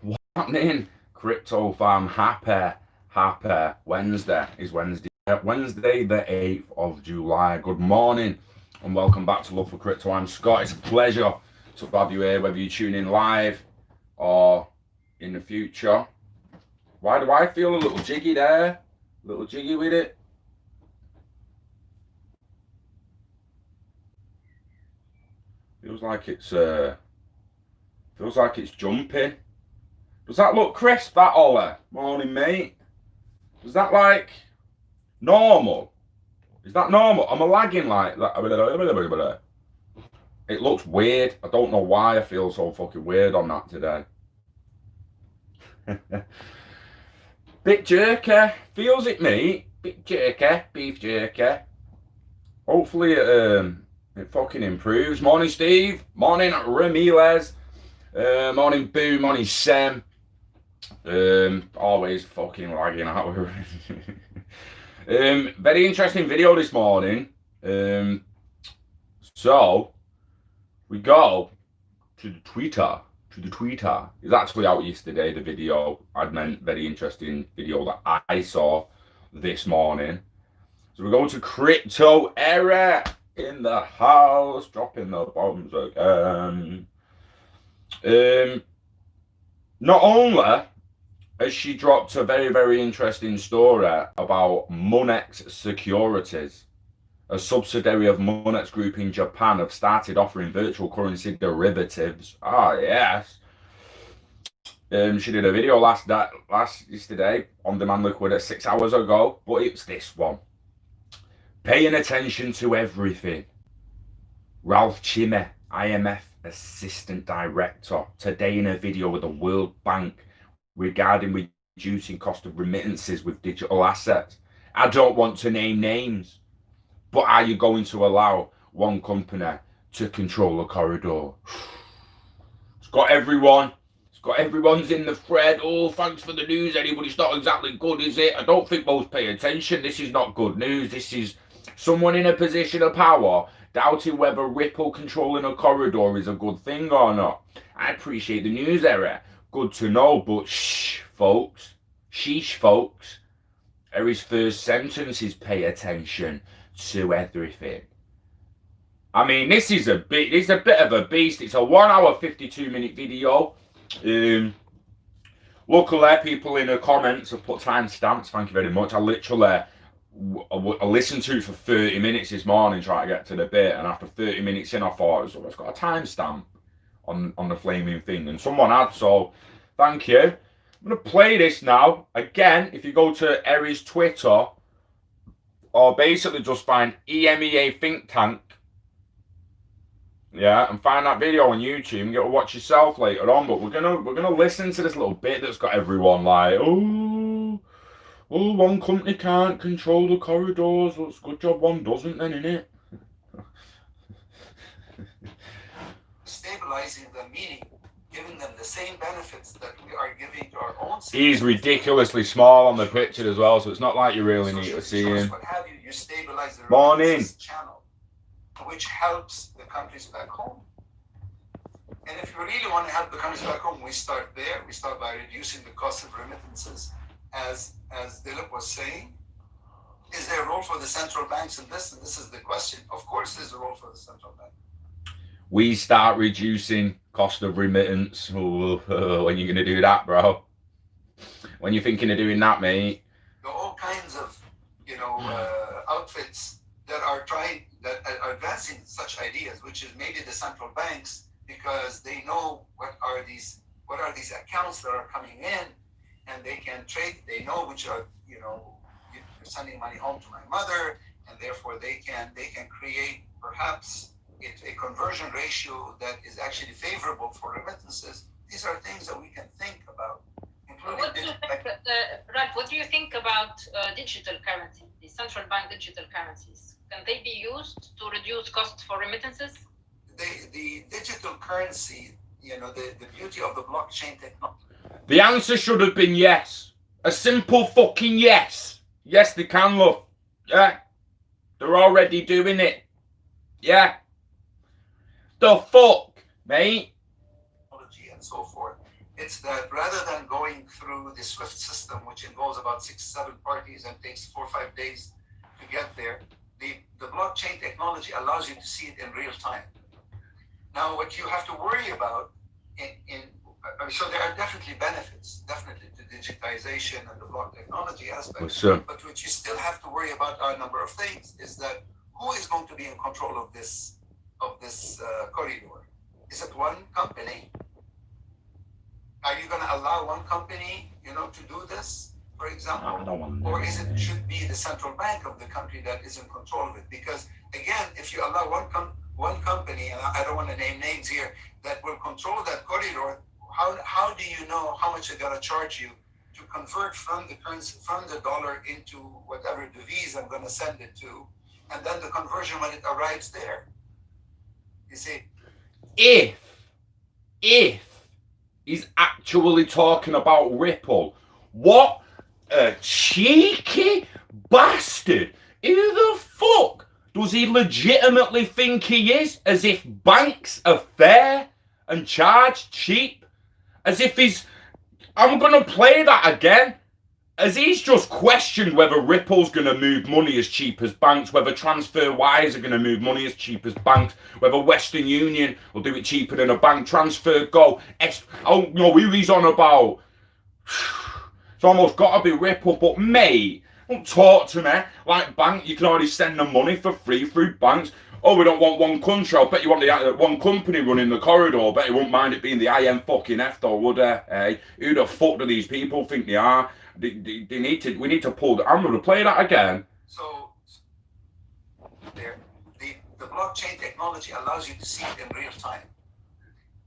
What's happening? Crypto fam, happy Wednesday is Wednesday the 8th of July. Good morning and welcome back to Love for Crypto. I'm Scott. It's a pleasure to have you here, whether you tune in live or in the future. Why do I feel a little jiggy there? A little jiggy with it? Feels like it's jumping. Does that look crisp, that Ollie? Morning, mate. Does that like normal? Is that normal? Am I lagging like that? It looks weird. I don't know why I feel so fucking weird on that today. Bit jerky. Feels it, mate. Bit jerky. Beef jerky. Hopefully it fucking improves. Morning, Steve. Morning, Remittance. Morning, Boo. Morning, Sam. Always fucking lagging out. Very interesting video this morning. So we go to the Twitter. It's actually out yesterday, the video. I'd meant very interesting video that I saw this morning. So we go to Crypto Era in the house, dropping the bombs again. Not only has she dropped a very, very interesting story about Monex Securities, a subsidiary of Monex Group in Japan, have started offering virtual currency derivatives. Ah, yes. She did a video yesterday on Demand Liquid 6 hours ago, but it's this one. Paying attention to everything. Ralph Chime, IMF Assistant Director, today in a video with the World Bank regarding reducing cost of remittances with digital assets. I don't want to name names, but are you going to allow one company to control a corridor? It's got everyone's in the thread. Oh, thanks for the news, anybody. It's not exactly good, is it? I don't think most pay attention. This is not good news. This is someone in a position of power doubting whether Ripple controlling a corridor is a good thing or not. I appreciate the news error. Good to know, but sheesh, folks. Harry's first sentence is pay attention to everything. I mean, this is a bit of a beast. It's a 1 hour 52-minute video. Luckily, people in the comments have put timestamps. Thank you very much. I listened to it for 30 minutes this morning trying to get to the bit, and after 30 minutes in, I thought, it's got a timestamp on the flaming thing, and someone had, so thank you. I'm going to play this now. Again, if you go to Eri's Twitter, or basically just find EMEA Think Tank, yeah, and find that video on YouTube and get to watch yourself later on. But we're gonna listen to this little bit that's got everyone like, oh, one company can't control the corridors. Well, it's a good job one doesn't then, innit? Stabilizing them, meaning giving them the same benefits that we are giving to our own citizens. He's ridiculously small on the picture as well, so it's not like you really need to see him. What have you stabilize the Morning channel, which helps the countries back home. And if you really want to help the countries back home, we start there. We start by reducing the cost of remittances. As Dilip was saying, is there a role for the central banks in this? And this is the question. Of course there's a role for the central bank. We start reducing cost of remittance. When you're going to do that, bro? When you're thinking of doing that, mate? There are all kinds of, outfits that are advancing such ideas, which is maybe the central banks, because they know what are these accounts that are coming in, and they can trade. They know which are, you're sending money home to my mother, and therefore they can create perhaps a conversion ratio that is actually favorable for remittances. These are things that we can think about. What do you think about digital currency, the central bank digital currencies? Can they be used to reduce costs for remittances? The digital currency, the beauty of the blockchain technology. The answer should have been yes. A simple fucking yes. Yes, they can, love. Yeah. They're already doing it. Yeah. The fuck, mate? and so forth. It's that rather than going through the SWIFT system, which involves about 6-7 parties and takes 4 or 5 days to get there, the blockchain technology allows you to see it in real time. Now, what you have to worry about so there are definitely benefits, definitely to digitization and the block technology aspect. But what you still have to worry about are a number of things. Is that who is going to be in control of this corridor? Is it one company? Are you going to allow one company, to do this, for example? Or should be the central bank of the country that is in control of it? Because again, if you allow one company, and I don't want to name names here, that will control that corridor, how do you know how much they're going to charge you to convert from the currency, from the dollar into whatever devise I'm going to send it to, and then the conversion when it arrives there? You see? If he's actually talking about Ripple, what a cheeky bastard! Who the fuck does he legitimately think he is? As if banks are fair and charge cheap? As if I'm going to play that again. As he's just questioned whether Ripple's going to move money as cheap as banks, whether TransferWise are going to move money as cheap as banks, whether Western Union will do it cheaper than a bank, TransferGo, who he's on about. It's almost got to be Ripple, but mate, don't talk to me like bank. You can already send the money for free through banks. Oh, we don't want one country. I'll bet you want the one company running the corridor. I bet you won't mind it being the IMF though, would they? Hey, who the fuck do these people think they are? We need to pull I'm going to play that again. So there, the blockchain technology allows you to see it in real time.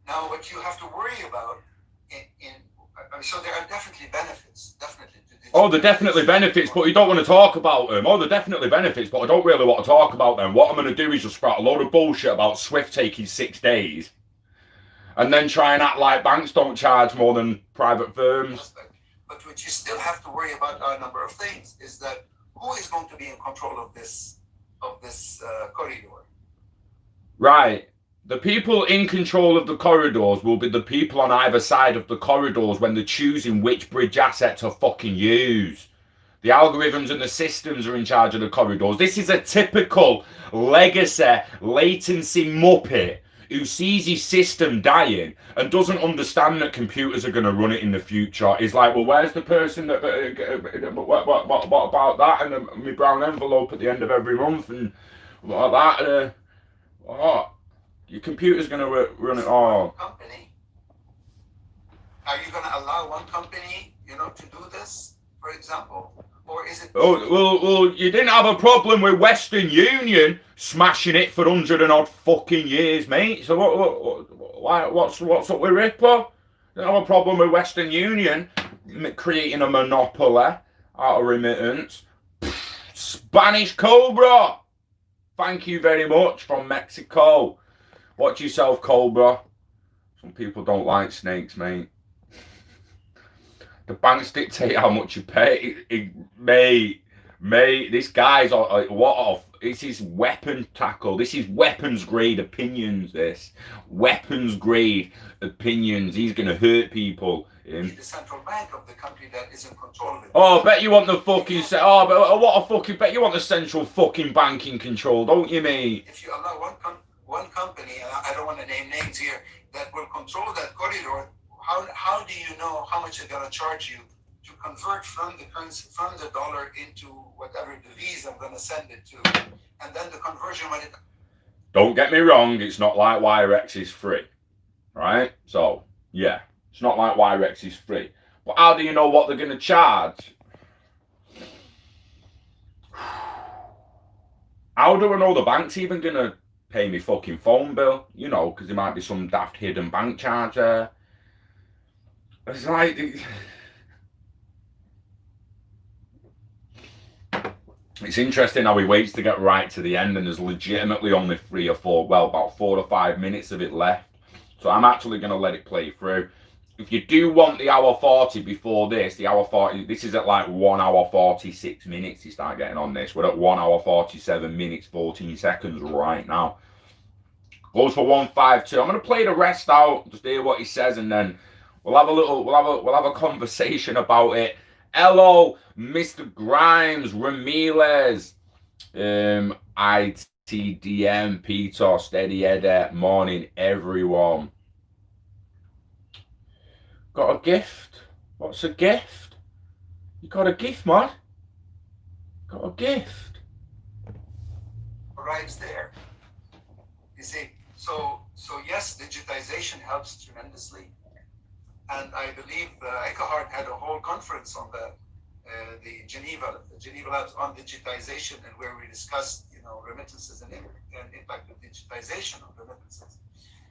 Now, what you have to worry about so there are definitely benefits, definitely. Oh, they're definitely benefits, but you don't want to talk about them. Oh, they're definitely benefits, but I don't really want to talk about them. What I'm going to do is just sprout a load of bullshit about Swift taking 6 days, and then try and act like banks don't charge more than private firms. But what you still have to worry about are a number of things. Is that who is going to be in control of this corridor? Right. The people in control of the corridors will be the people on either side of the corridors when they're choosing which bridge asset to fucking use. The algorithms and the systems are in charge of the corridors. This is a typical legacy latency muppet who sees his system dying and doesn't understand that computers are going to run it in the future. He's like, well, where's the person that... what about that? And my brown envelope at the end of every month and what that? What? Your computer's going to run it all. Company. Are you going to allow one company, to do this, for example? Or is it... Oh, well, you didn't have a problem with Western Union smashing it for 100 and odd fucking years, mate. So what's up with Ripple? Didn't have a problem with Western Union creating a monopoly out of remittance. Spanish Cobra. Thank you very much from Mexico. Watch yourself, Cobra. Some people don't like snakes, mate. The banks dictate how much you pay. Mate, this guy's this is weapon tackle. This is weapons grade opinions. This weapons grade opinions. He's gonna hurt people. The central bank of the country that is in control of it. Oh, bet you want the fucking bet you want the central fucking bank in control, don't you, mate? If you allow one company, and I don't want to name names here, that will control that corridor, how do you know how much they're going to charge you to convert from the currency, from the dollar into whatever devise I'm going to send it to, and then the conversion when it... Don't get me wrong, it's not like Wirex is free, right? So, yeah, it's not like Wirex is free. But how do you know what they're going to charge? How do I know the bank's even going to pay me fucking phone bill? Because there might be some daft hidden bank charge there. It's like... It's interesting how he waits to get right to the end and there's legitimately only about 4 or 5 minutes of it left. So I'm actually going to let it play through. If you do want the hour 40 before this, the hour 40, this is at like 1 hour 46 minutes you start getting on this. We're at 1 hour 47 minutes, 14 seconds right now. Goes for 152. I'm gonna play the rest out, just hear what he says, and then we'll have a conversation about it. Hello, Mr. Grimes, Ramirez, ITDM, Peter, Steady Eddie, morning everyone. Got a gift? What's a gift? You got a gift, man? Got a gift. Arrives there. You see, so yes, digitization helps tremendously, and I believe Eckhart had a whole conference on the Geneva Labs on digitization, and where we discussed, remittances and impact of digitization on remittances.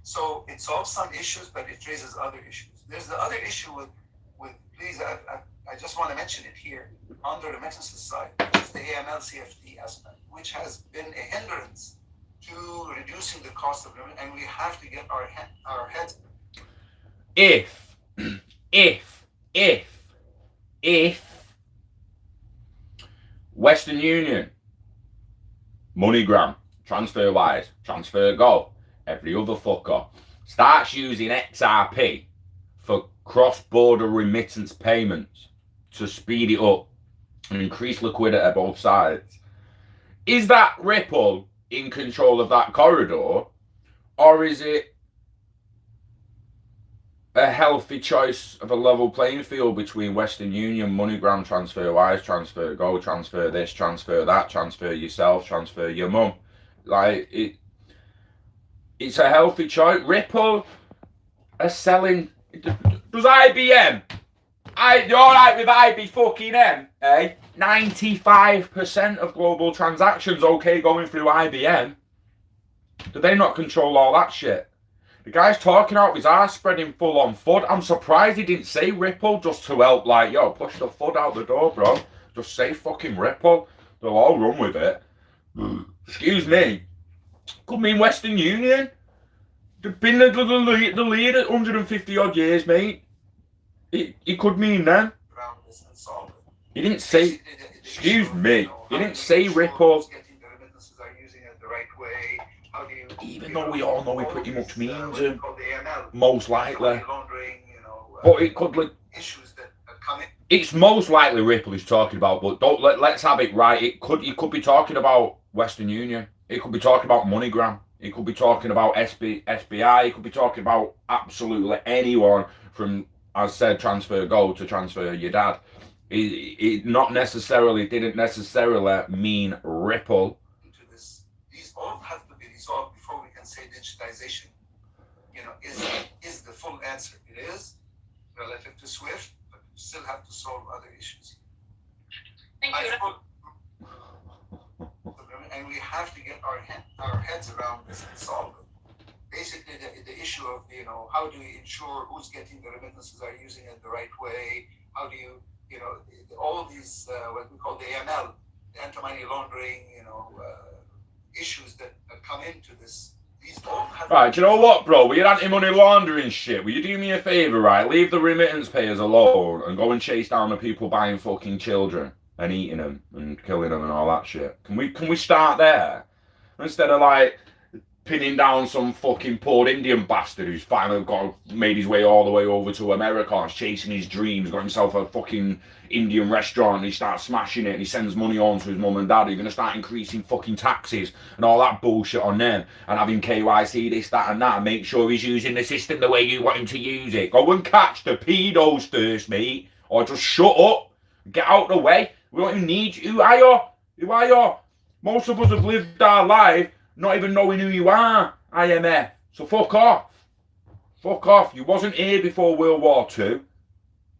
So it solves some issues, but it raises other issues. There's the other issue with please, I just want to mention it here on the remittances side, which is the AML CFT aspect, which has been a hindrance to reducing the cost of remittance, and we have to get our heads. If Western Union, MoneyGram, TransferWise, TransferGo, every other fucker starts using XRP for cross-border remittance payments to speed it up and increase liquidity at both sides, is that Ripple in control of that corridor, or is it a healthy choice of a level playing field between Western Union, MoneyGram, TransferWise, TransferGo, transfer this, transfer that, transfer yourself, transfer your mum? Like, it's a healthy choice. Ripple are selling. Does IBM? You're alright with IB fucking M, eh? 95% of global transactions okay going through IBM. Do they not control all that shit? The guy's talking out of his ass, spreading full on FUD. I'm surprised he didn't say Ripple just to help, like, yo, push the FUD out the door, bro. Just say fucking Ripple. They'll all run with it. Excuse me. Could mean Western Union. They've been the lead at 150 odd years, mate. It could mean them. He didn't say. Excuse me. He didn't say Ripple. Even though we all know it pretty much means them. Most likely. But it could. It's most likely Ripple he's talking about, but let's have it right. He could be talking about Western Union. He could be talking about MoneyGram. He could be talking about SBI. He could be talking about absolutely anyone from, as said, TransferGo to transfer your dad. It didn't necessarily mean Ripple. These all have to be resolved before we can say digitization, is the full answer. It is relative to SWIFT, but we still have to solve other issues. Thank you. And we have to get our heads around this and solve it. Basically, the issue of, how do we ensure who's getting the remittances, are using it the right way? How do you, all these, what we call the AML, the anti-money laundering, issues that come into this. These all have. Right, do you know what, bro? With your anti-money laundering shit, will you do me a favour, right? Leave the remittance payers alone and go and chase down the people buying fucking children and eating them and killing them and all that shit. Can we start there? Instead of like pinning down some fucking poor Indian bastard who's finally made his way all the way over to America and chasing his dreams, got himself a fucking Indian restaurant and he starts smashing it and he sends money on to his mum and dad. Are you going to start increasing fucking taxes and all that bullshit on them and having KYC this, that and that and make sure he's using the system the way you want him to use it? Go and catch the pedos first, mate, or just shut up. Get out the way. We don't even need you. Who are you? Most of us have lived our life not even knowing who you are, IMF. So fuck off. You wasn't here before World War II.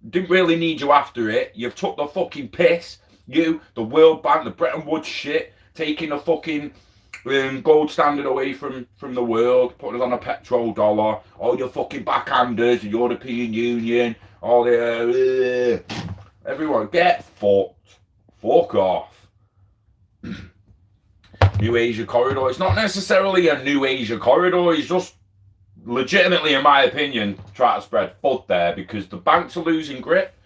Didn't really need you after it. You've took the fucking piss. You, the World Bank, the Bretton Woods shit, taking the fucking gold standard away from the world, putting us on a petrodollar. All your fucking backhanders, the European Union, all the everyone get fucked. Fuck off. New Asia corridor. It's not necessarily a New Asia corridor. It's just legitimately, in my opinion, try to spread FUD there because the banks are losing grip.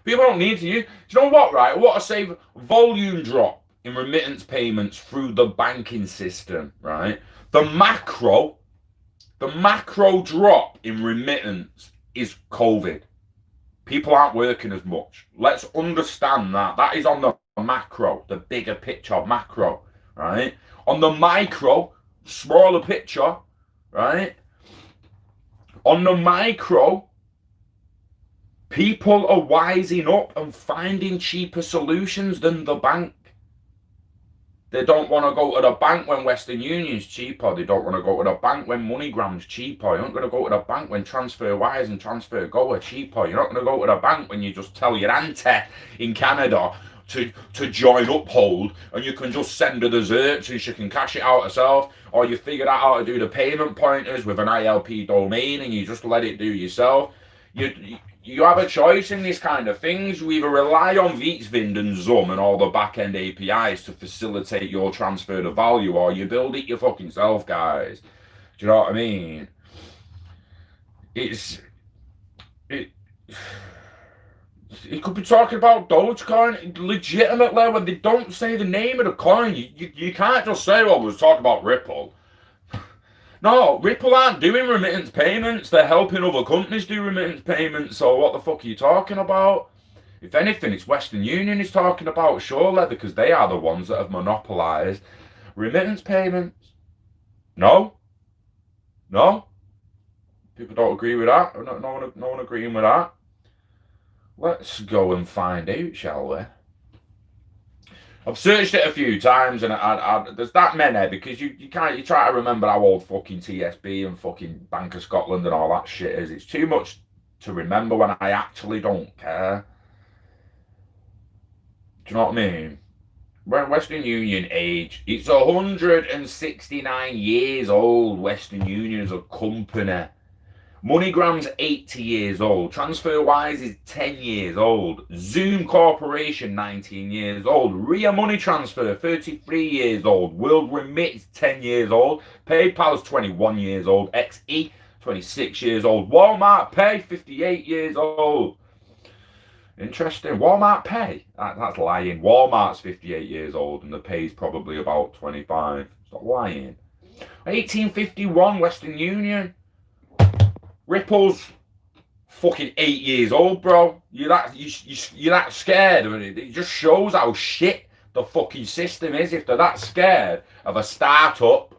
People don't need to use. Do you know what, right? What I say, volume drop in remittance payments through the banking system, right? The macro The macro drop in remittance is COVID. People aren't working as much. Let's understand that. That is on the macro, the bigger picture, macro, right? On the micro, smaller picture, right? On the micro, people are wising up and finding cheaper solutions than the bank. They don't want to go to the bank when Western Union's cheaper. They don't want to go to the bank when MoneyGram's cheaper. You're not going to go to the bank when TransferWise and TransferGo are cheaper. You're not going to go to the bank when you just tell your auntie in Canada to join Uphold and you can just send her the certs and she can cash it out herself. Or you figured out how to do the payment pointers with an ILP domain and you just let it do yourself. You have a choice in this kind of things. You either rely on Vietsvind and Zoom and all the back-end APIs to facilitate your transfer of value, or you build it your fucking self, guys. Do you know what I mean? It could be talking about Dogecoin legitimately when they don't say the name of the coin. You can't just say, well, we're talking about Ripple. No, Ripple aren't doing remittance payments. They're helping other companies do remittance payments. So what the fuck are you talking about? If anything, it's Western Union is talking about, surely, because they are the ones that have monopolised remittance payments. No. People don't agree with that. No one agreeing with that. Let's go and find out, shall we? I've searched it a few times and there's that many because you try to remember how old fucking TSB and fucking Bank of Scotland and all that shit is. It's too much to remember when I actually don't care. Do you know what I mean? When Western Union age, it's 169 years old, Western Union as a company. MoneyGram's 80 years old. TransferWise is 10 years old. Zoom Corporation, 19 years old. Ria Money Transfer, 33 years old. World Remit, 10 years old. PayPal's 21 years old. XE, 26 years old. Walmart Pay, 58 years old. Interesting. Walmart Pay? That's lying. Walmart's 58 years old and the Pay's probably about 25. Stop lying. 1851, Western Union. Ripple's fucking 8 years old, bro. You're that scared of it. It just shows how shit the fucking system is. If they're that scared of a startup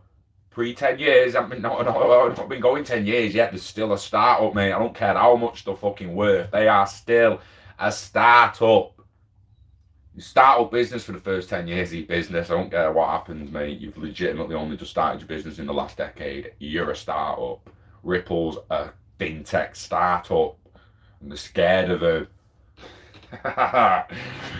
pre 10 years, I've not been going 10 years yet. There's still a startup, mate. I don't care how much they're fucking worth. They are still a startup. You start up business for the first 10 years of your business. I don't care what happens, mate. You've legitimately only just started your business in the last decade. You're a startup. Ripple's a fintech startup and they're scared of him.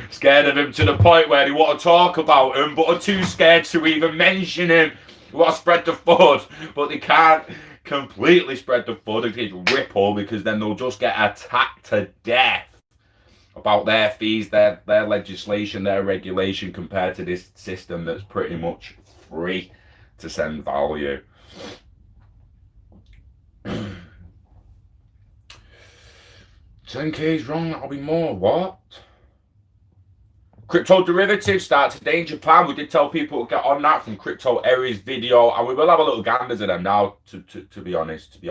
Scared of him to the point where they want to talk about him but are too scared to even mention him. They want to spread the FUD but they can't completely spread the FUD against Ripple because then they'll just get attacked to death about their fees, their legislation, their regulation compared to this system that's pretty much free to send value. 10K's wrong, that'll be more. What? Crypto derivatives start today in Japan. We did tell people to get on that from Crypto Eri's video, and we will have a little ganders at them now, to be honest. We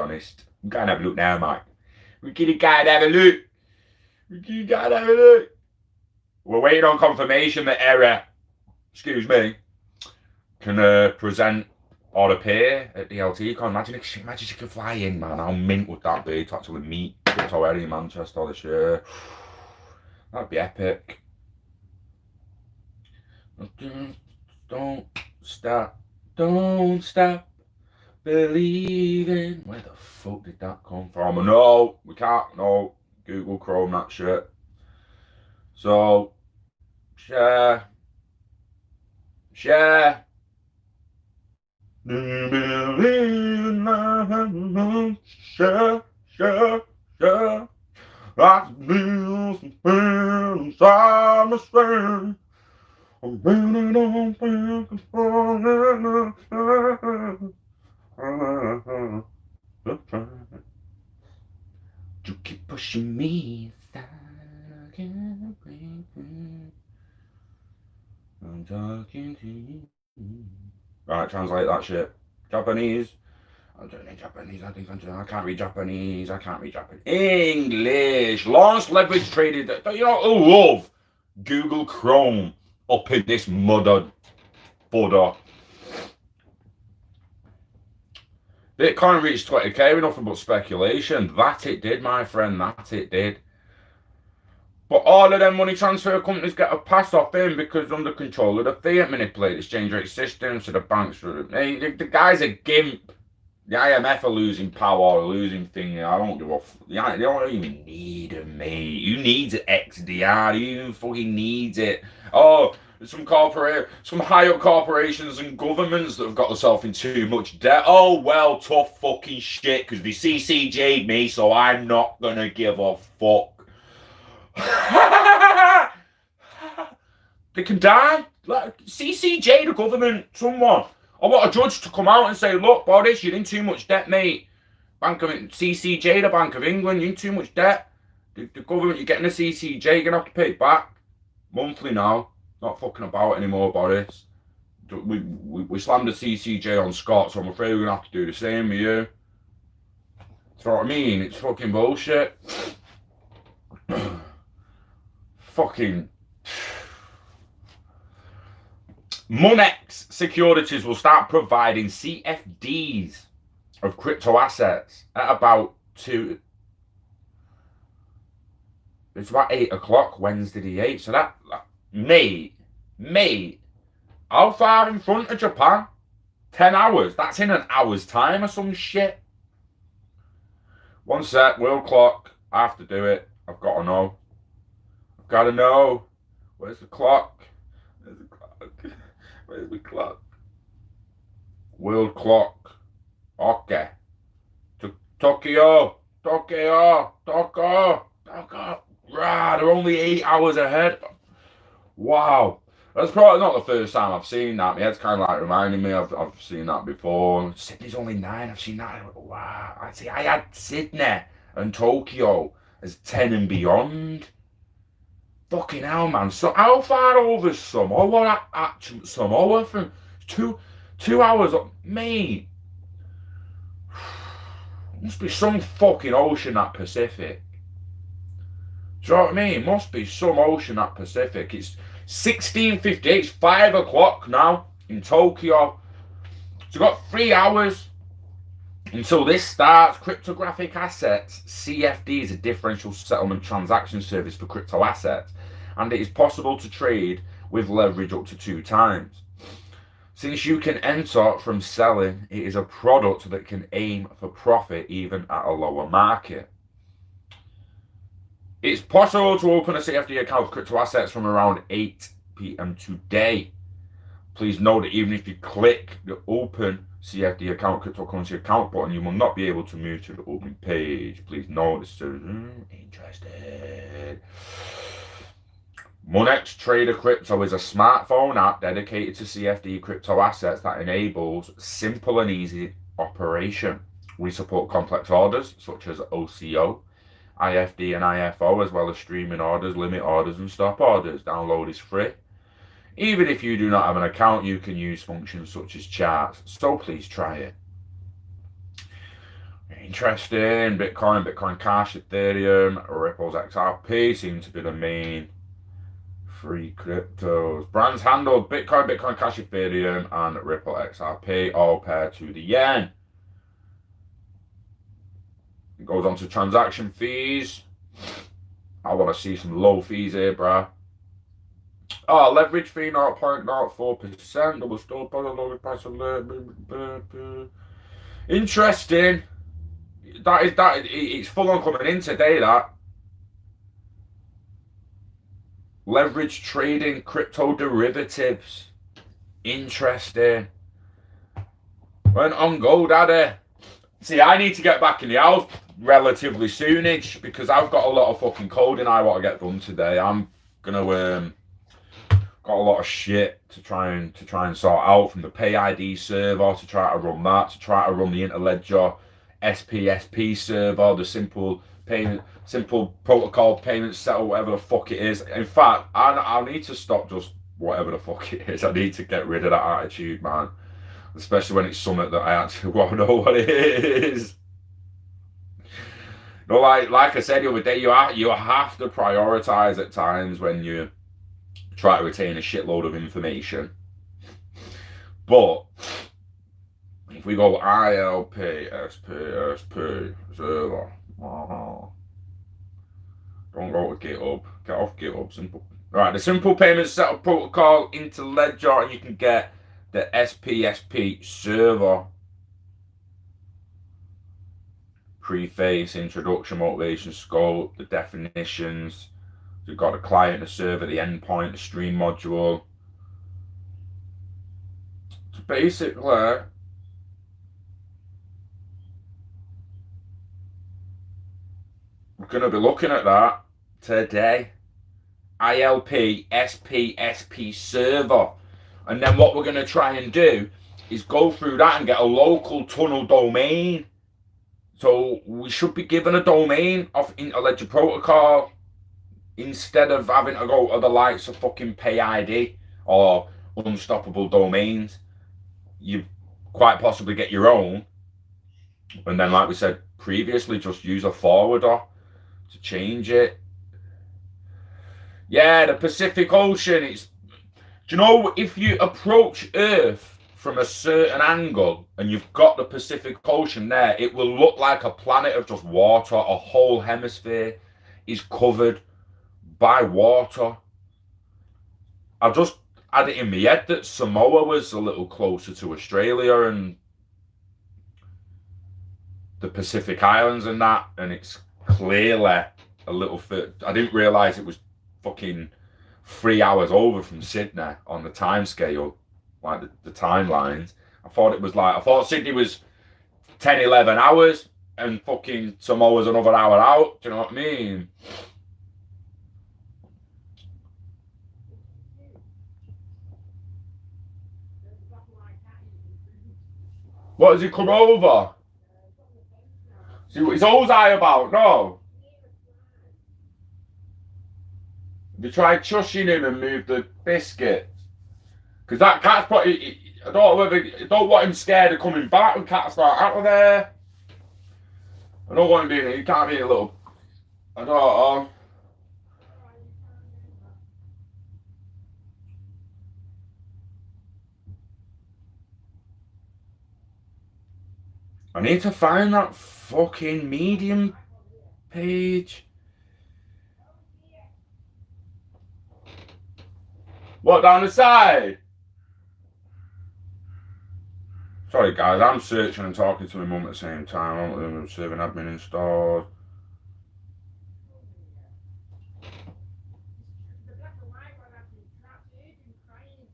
can't have a look now, mate. We can't have a look. We're waiting on confirmation that Eri, excuse me, can present or appear at DLTCONUK. Imagine she could fly in, man. How mint would that be to actually meet Crypto Eri in Manchester this year? That'd be epic. Don't stop believing. Where the fuck did that come from? No, we can't. No, Google Chrome that shit. So, share. Do you believe in love? Share. I feel some pain inside my strength. I'm running on thinking for you keep pushing me aside. I can't break free. I'm talking to you. Right, translate that shit. Japanese. I don't need Japanese. I can't read Japanese. I can't read Japanese. English. Launched leverage traded. You know, I love Google Chrome up in this mudder fodder. Bitcoin reached 20k with nothing but speculation. That it did, my friend. That it did. But all of them money transfer companies get a pass off in because under control of the fiat manipulate exchange rate system, so the banks are. The guy's a gimp. The IMF are losing power, losing thing. I don't give a. They don't even need it, mate. Who needs XDR? Who even fucking needs it? Oh, some high up corporations and governments that have got themselves in too much debt. Oh well, tough fucking shit, because they CCJ'd me, so I'm not gonna give a fuck. They can die. Like, CCJ the government, someone. I want a judge to come out and say, look, Boris, you're in too much debt, mate. CCJ, the Bank of England, you're in too much debt. The government, you're getting a CCJ, you're going to have to pay it back. Monthly now. Not fucking about anymore, Boris. We slammed the CCJ on Scott, so I'm afraid we're going to have to do the same with you. That's what I mean. It's fucking bullshit. Fucking... Monex Securities will start providing CFDs of crypto assets at about it's about 8 o'clock Wednesday the 8th. So that, mate, how far in front of Japan? 10 hours. That's in an hour's time or some shit. One sec, world clock. I have to do it. I've got to know. I've got to know. Where's the clock? Where's the clock? Where's the clock? World clock. Okay. Tokyo. Rah, they're only 8 hours ahead. Wow. That's probably not the first time I've seen that. My head's kind of like reminding me I've seen that before. Sydney's only 9. I've seen that. Wow. I had Sydney and Tokyo as 10 and beyond. Fucking hell, man. So how far over Samoa? Actually, Samoa from 2 hours up, mate. Must be some fucking ocean, that Pacific. Do you know what I mean? Must be some ocean, that Pacific. It's 16:58. It's 5 o'clock now in Tokyo. So we've got 3 hours until this starts. Cryptographic assets, CFD, is a differential settlement transaction service for crypto assets, and it is possible to trade with leverage up to 2 times. Since you can enter from selling, it is a product that can aim for profit even at a lower market. It's possible to open a CFD account for crypto assets from around 8 p.m. today. Please note that even if you click the Open CFD account, cryptocurrency account button, you will not be able to move to the open page. Please note this is interested. Monex Trader Crypto is a smartphone app dedicated to CFD crypto assets that enables simple and easy operation. We support complex orders such as OCO, IFD and IFO, as well as streaming orders, limit orders and stop orders. Download is free. Even if you do not have an account, you can use functions such as charts. So please try it. Interesting. Bitcoin Cash, Ethereum, Ripple's XRP seem to be the main free cryptos. Brands handled: Bitcoin Cash, Ethereum, and Ripple XRP, all paired to the yen. It goes on to transaction fees. I want to see some low fees here, bruh. Oh, leverage fee 0.04%. Double store lower price of interesting. It's full on coming in today, that. Leverage trading, crypto derivatives. Interesting. Went on go, daddy. See, I need to get back in the house relatively soonish because I've got a lot of fucking coding I want to get done today. I'm gonna got a lot of shit to try and sort out, from the pay ID server to try to run that, to try to run the Interledger SPSP server, the simple protocol payment settle, whatever the fuck it is. In fact, I need to stop just whatever the fuck it is. I need to get rid of that attitude, man. especially when it's something that I actually want to know what it is. No, like I said the other day, you have to prioritize at times when you try to retain a shitload of information. But if we go ILP, SP, server, don't go to GitHub. Get off GitHub. Simple. Right, the simple payment setup protocol into Ledger, and you can get the SPSP server. Preface, introduction, motivation, scope, the definitions. You've got a client, a server, the endpoint, the stream module. So basically, we're going to be looking at that today. ILP SPSP server. And then what we're going to try and do is go through that and get a local tunnel domain. So we should be given a domain off Interledger Protocol instead of having to go to the likes of fucking PayID or Unstoppable Domains. You quite possibly get your own. And then, like we said previously, just use a forwarder to change it. Yeah, the Pacific Ocean. Do you know, if you approach Earth from a certain angle and you've got the Pacific Ocean there, it will look like a planet of just water. A whole hemisphere is covered by water. I've just had it in my head that Samoa was a little closer to Australia and the Pacific Islands and that, and it's clearly a little bit. I didn't realise it was fucking 3 hours over from Sydney on the time scale, like the timelines. I thought Sydney was 10, 11 hours and fucking Samoa's another hour out. Do you know what I mean? What has he come over? See what his old eye about? No. Have you tried shushing him and move the biscuit? Because that cat's probably. I don't want him scared of coming back when cats start out of there. I don't want him being. He can't be a little. I don't know. I need to find that fucking Medium page. What, down the side? Sorry guys, I'm searching and talking to my mum at the same time. I'm serving admin in stores.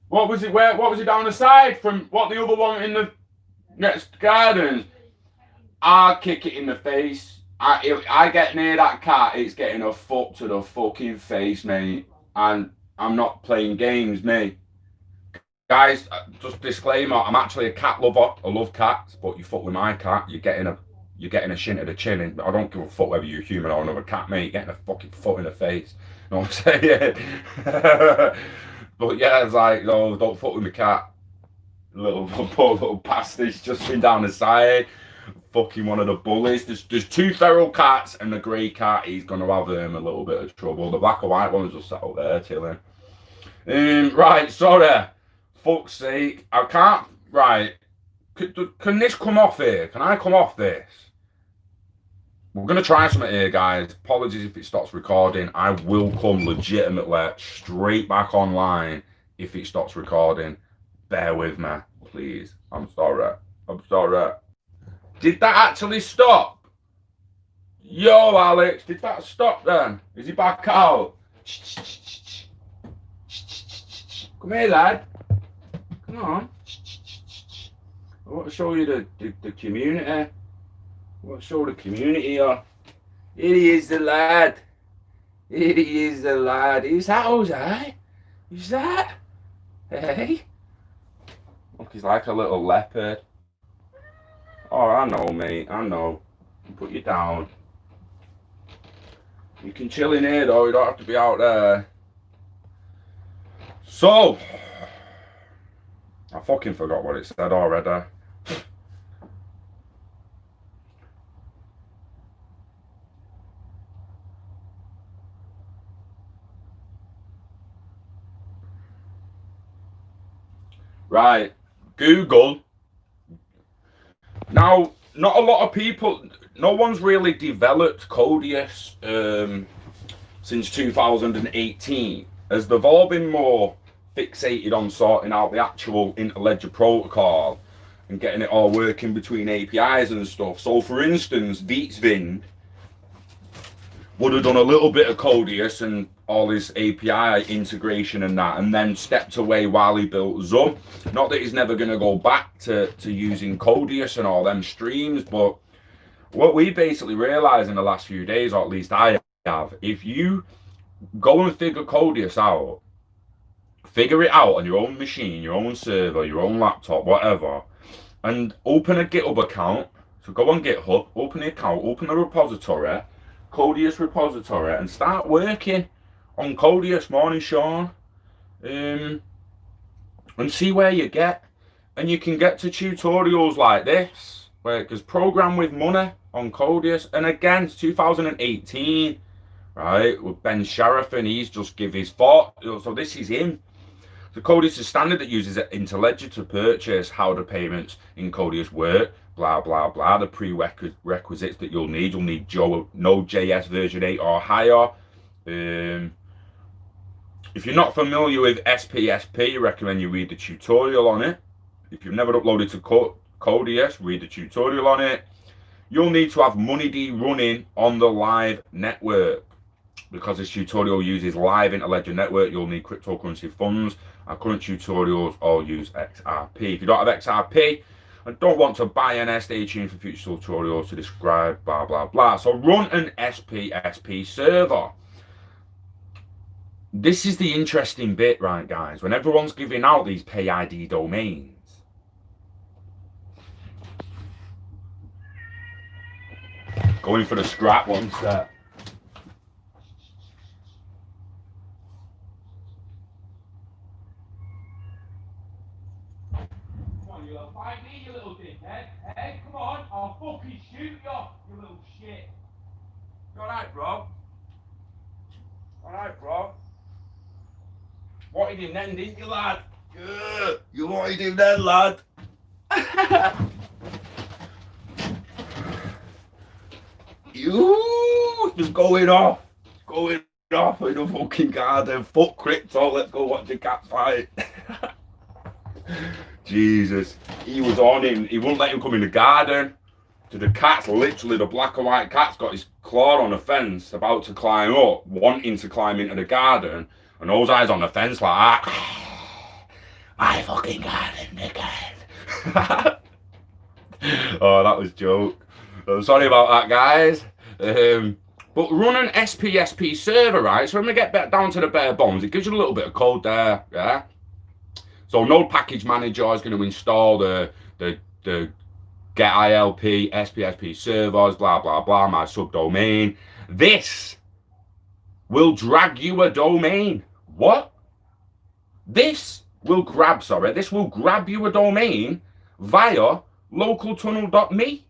What was it? What was it down the side from? What, the other one in the next gardens? I'll kick it in the face. I get near that cat, it's getting a foot to the fucking face, mate. And I'm not playing games, mate. Guys, just disclaimer, I'm actually a cat lover. I love cats, but you fuck with my cat, you're getting a shin to the chin. And I don't give a fuck whether you're human or another cat, mate. You're getting a fucking foot in the face. You know what I'm saying? But yeah, it's like, no, don't fuck with my cat. Poor little bastard's just been down the side. Fucking one of the bullies. There's two feral cats and the grey cat. He's gonna have a little bit of trouble. The black and white one's just sat out there chilling. Right, sorry. Fuck's sake, I can't. Right, can this come off here? Can I come off this? We're gonna try something here, guys. Apologies if it stops recording. I will come legitimately straight back online if it stops recording. Bear with me, please. I'm sorry. Did that actually stop? Yo, Alex, did that stop then? Is he back out? Come here, lad. Come on. I want to show you the community. I want to show the community here. Here he is, the lad. Here he is, the lad. Who's that, Jose? Who's that? Hey? Look, he's like a little leopard. Oh, I know, mate. I know. Put you down. You can chill in here, though. You don't have to be out there. So, I fucking forgot what it said already. Right, Google. Now, not a lot of people, no one's really developed Codius since 2018, as they've all been more fixated on sorting out the actual interledger protocol and getting it all working between APIs and stuff. So, for instance, Vietzwind would have done a little bit of Codius and all his API integration and that, and then stepped away while he built Zum. Not that he's never going to go back to using Codius and all them streams, but what we basically realized in the last few days, or at least I have, if you go and figure Codius out, figure it out on your own machine, your own server, your own laptop, whatever, and open a GitHub account. So go on GitHub, open the account, open the repository, Codius repository, and start working on Codius, morning Sean, and see where you get. And you can get to tutorials like this, where it goes program with money on Codius. And again, it's 2018, right, with Ben Sheriff, and he's just give his thought. So this is him. The Codius is standard that uses Interledger to purchase how the payments in Codius work, blah, blah, blah. The prerequisites that you'll need Node.js version 8 or higher. If you're not familiar with SPSP, I recommend you read the tutorial on it. If you've never uploaded to Codius, read the tutorial on it. You'll need to have MoneyD running on the live network. Because this tutorial uses live Interledger network, you'll need cryptocurrency funds. Our current tutorials all use XRP. If you don't have XRP and don't want to buy an, stay tuned for future tutorials to describe blah, blah, blah. So run an SPSP server. This is the interesting bit, right, guys? When everyone's giving out these pay ID domains, going for the scrap one set. Fight me, you little dickhead. Hey, come on, I'll fucking shoot you little shit. You alright, bro? Alright, bro? Wanted him then, didn't you, lad? Yeah, you wanted him then, lad. It was going off in the fucking garden. Fuck crypto, let's go watch the cat fight. Jesus, he was on him. He wouldn't let him come in the garden. To the cat's literally, the black and white cat's got his claw on the fence, about to climb up, wanting to climb into the garden, and those eyes on the fence like that. I fucking got him, dickhead. Oh, that was a joke. Sorry about that, guys. But run an SPSP server, right? So when we get back down to the bare bones, it gives you a little bit of code there, yeah? So Node Package Manager is going to install the get ILP, SPSP servers, blah, blah, blah, my subdomain. This will drag you a domain. What? This will grab you a domain via localtunnel.me.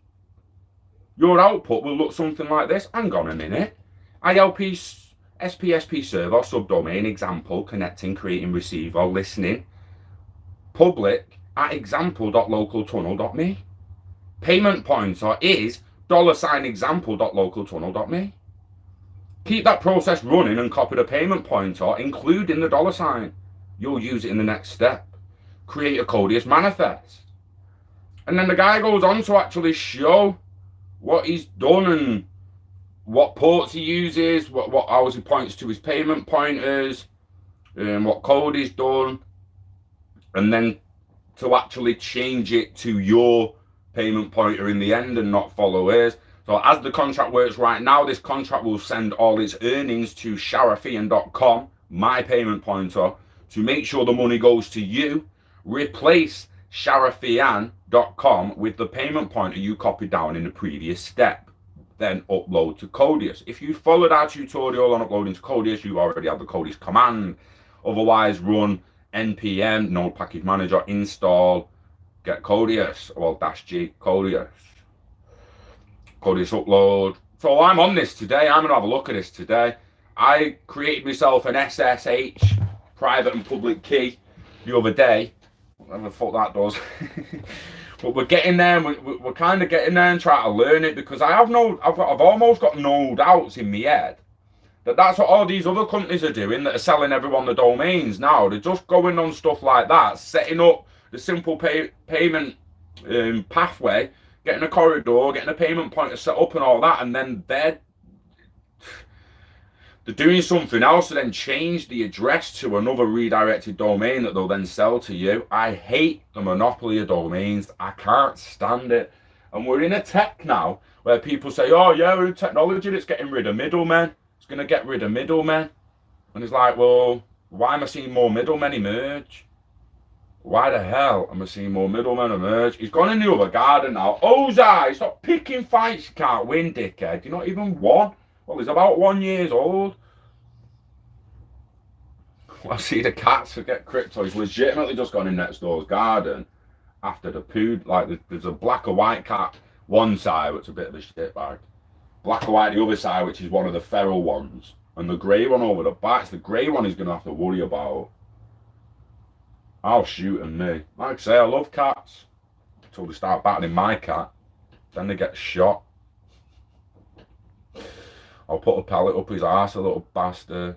Your output will look something like this. Hang on a minute. ILP, SPSP server, subdomain, example, connecting, creating, receiver, listening. Public at example.localtunnel.me. Payment pointer is $example.localtunnel.me. Keep that process running and copy the payment pointer, including the $. You'll use it in the next step. Create a Codius manifest. And then the guy goes on to actually show what he's done and what ports he uses, what hours he points to his payment pointers, and what code he's done. And then to actually change it to your payment pointer in the end and not follow his. So as the contract works right now, this contract will send all its earnings to sharafian.com, my payment pointer, to make sure the money goes to you. Replace sharafian.com with the payment pointer you copied down in the previous step. Then upload to Codius. If you followed our tutorial on uploading to Codius, you already have the Codius command. Otherwise, run npm node package manager install get Codius, well -g Codius upload. So I'm on this today. I'm gonna have a look at this today. I created myself an SSH private and public key the other day. Whatever the fuck that does. But we're getting there. We're kind of getting there and trying to learn it, because I've almost got no doubts in my head that that's what all these other companies are doing that are selling everyone the domains now. They're just going on stuff like that, setting up the simple payment pathway, getting a corridor, getting a payment pointer set up and all that, and then they're doing something else to then change the address to another redirected domain that they'll then sell to you. I hate the monopoly of domains. I can't stand it. And we're in a tech now where people say, oh yeah, we're in technology that's getting rid of middlemen. It's going to get rid of middlemen. And it's like, well, why am I seeing more middlemen emerge? Why the hell am I seeing more middlemen emerge? He's gone in the other garden now. Ozai, stop picking fights you can't win, dickhead. You're not even won. Well, he's about 1 year old. I see the cats forget crypto. He's legitimately just gone in next door's garden after the poo. Like, there's a black or white cat one side, which is a bit of a shitbag. Black or white the other side, which is one of the feral ones. And the grey one over the back. It's the grey one he's going to have to worry about. I'll shoot at me. Like I say, I love cats. Until they start battling my cat. Then they get shot. I'll put a pellet up his arse, a little bastard.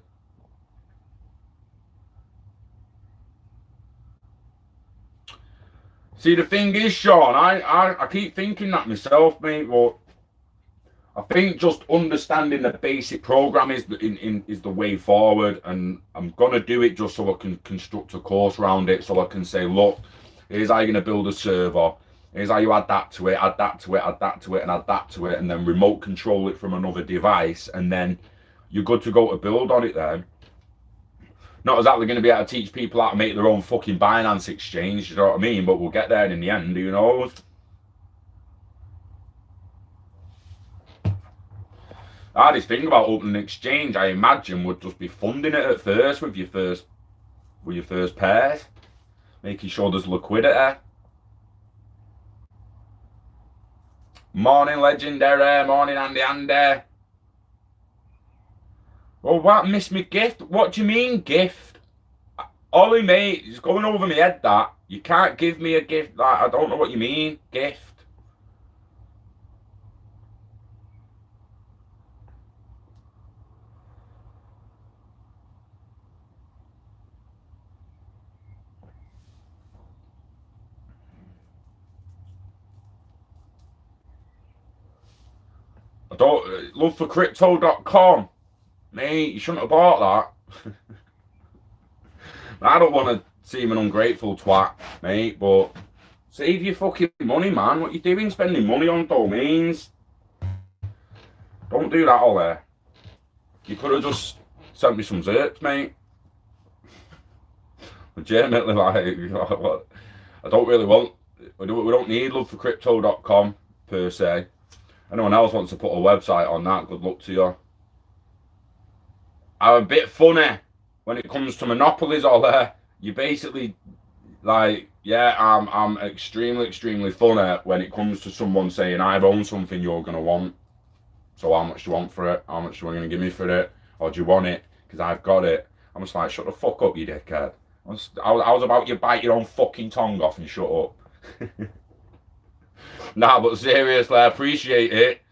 See, the thing is, Sean, I keep thinking that myself, mate, but I think just understanding the basic program is the way forward, and I'm going to do it just so I can construct a course around it, so I can say, look, here's how you're going to build a server. Here's how you add that to it, add that to it, add that to it, and add that to it, and then remote control it from another device, and then you're good to go to build on it then. Not exactly going to be able to teach people how to make their own fucking Binance exchange, you know what I mean? But we'll get there in the end, who knows? The hardest thing about opening an exchange, I imagine, would just be funding it at first with your first pairs, making sure there's liquidity. Morning, Legendary. Morning, Andy. Well, what? Miss me gift? What do you mean, gift? Ollie, mate, it's going over my head, that. You can't give me a gift. Like, I don't know what you mean, gift. I don't... Loveforcrypto.com. Mate, you shouldn't have bought that. I don't want to seem an ungrateful twat, mate, but save your fucking money, man. What you doing spending money on domains? Don't do that, Ollie. You could have just sent me some zerps, mate. Legitimately, like, I don't really want... We don't need loveforcrypto.com, per se. Anyone else wants to put a website on that, good luck to you. I'm a bit funny when it comes to monopolies, all there. You basically, like, yeah, I'm extremely funny when it comes to someone saying, I've owned something you're going to want. So how much do you want for it? How much are you going to give me for it? Or do you want it? Because I've got it. I'm just like, shut the fuck up, you dickhead. I was about you bite your own fucking tongue off and shut up. Nah, but seriously, I appreciate it.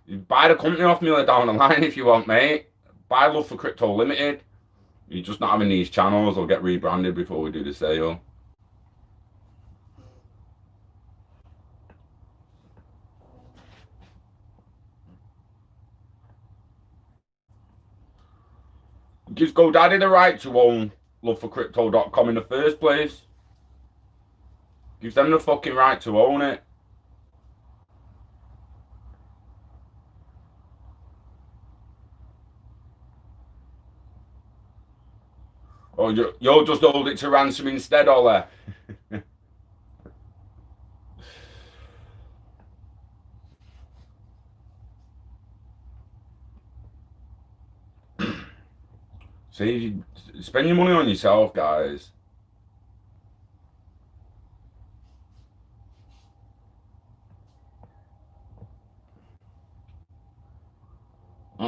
You buy the company off me down the line if you want, mate. Buy Love for Crypto Limited. You're just not having these channels. They'll get rebranded before we do the sale. Gives GoDaddy the right to own loveforcrypto.com in the first place. Gives them the fucking right to own it. Or you'll just hold it to ransom instead, Ollie. See, spend your money on yourself, guys.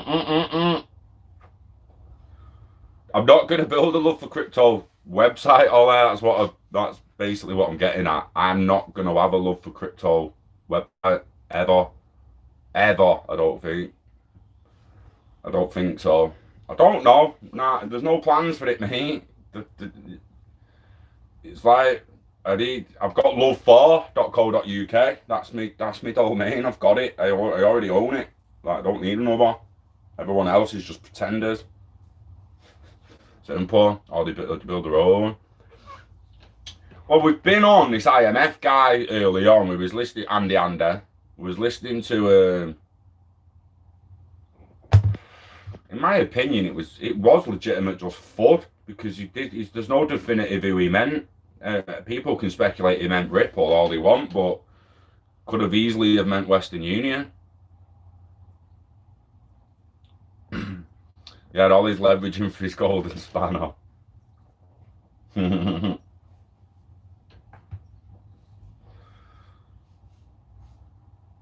I'm not going to build a Love for Crypto website. All that. That's basically what I'm getting at. I'm not going to have a Love for Crypto website ever. I don't think so. I don't know. Nah, there's no plans for it, mate. It's like I've got love4.co.uk. That's me domain. I've got it. I already own it. Like, I don't need another. Everyone else is just pretenders. Simple. Or they build their own. Well, we've been on this IMF guy early on. We was listening, Andy. We was listening to. In my opinion, it was legitimate just FUD because there's no definitive who he meant. People can speculate he meant Ripple all they want, but could have easily have meant Western Union. He had all his leveraging for his golden spanner.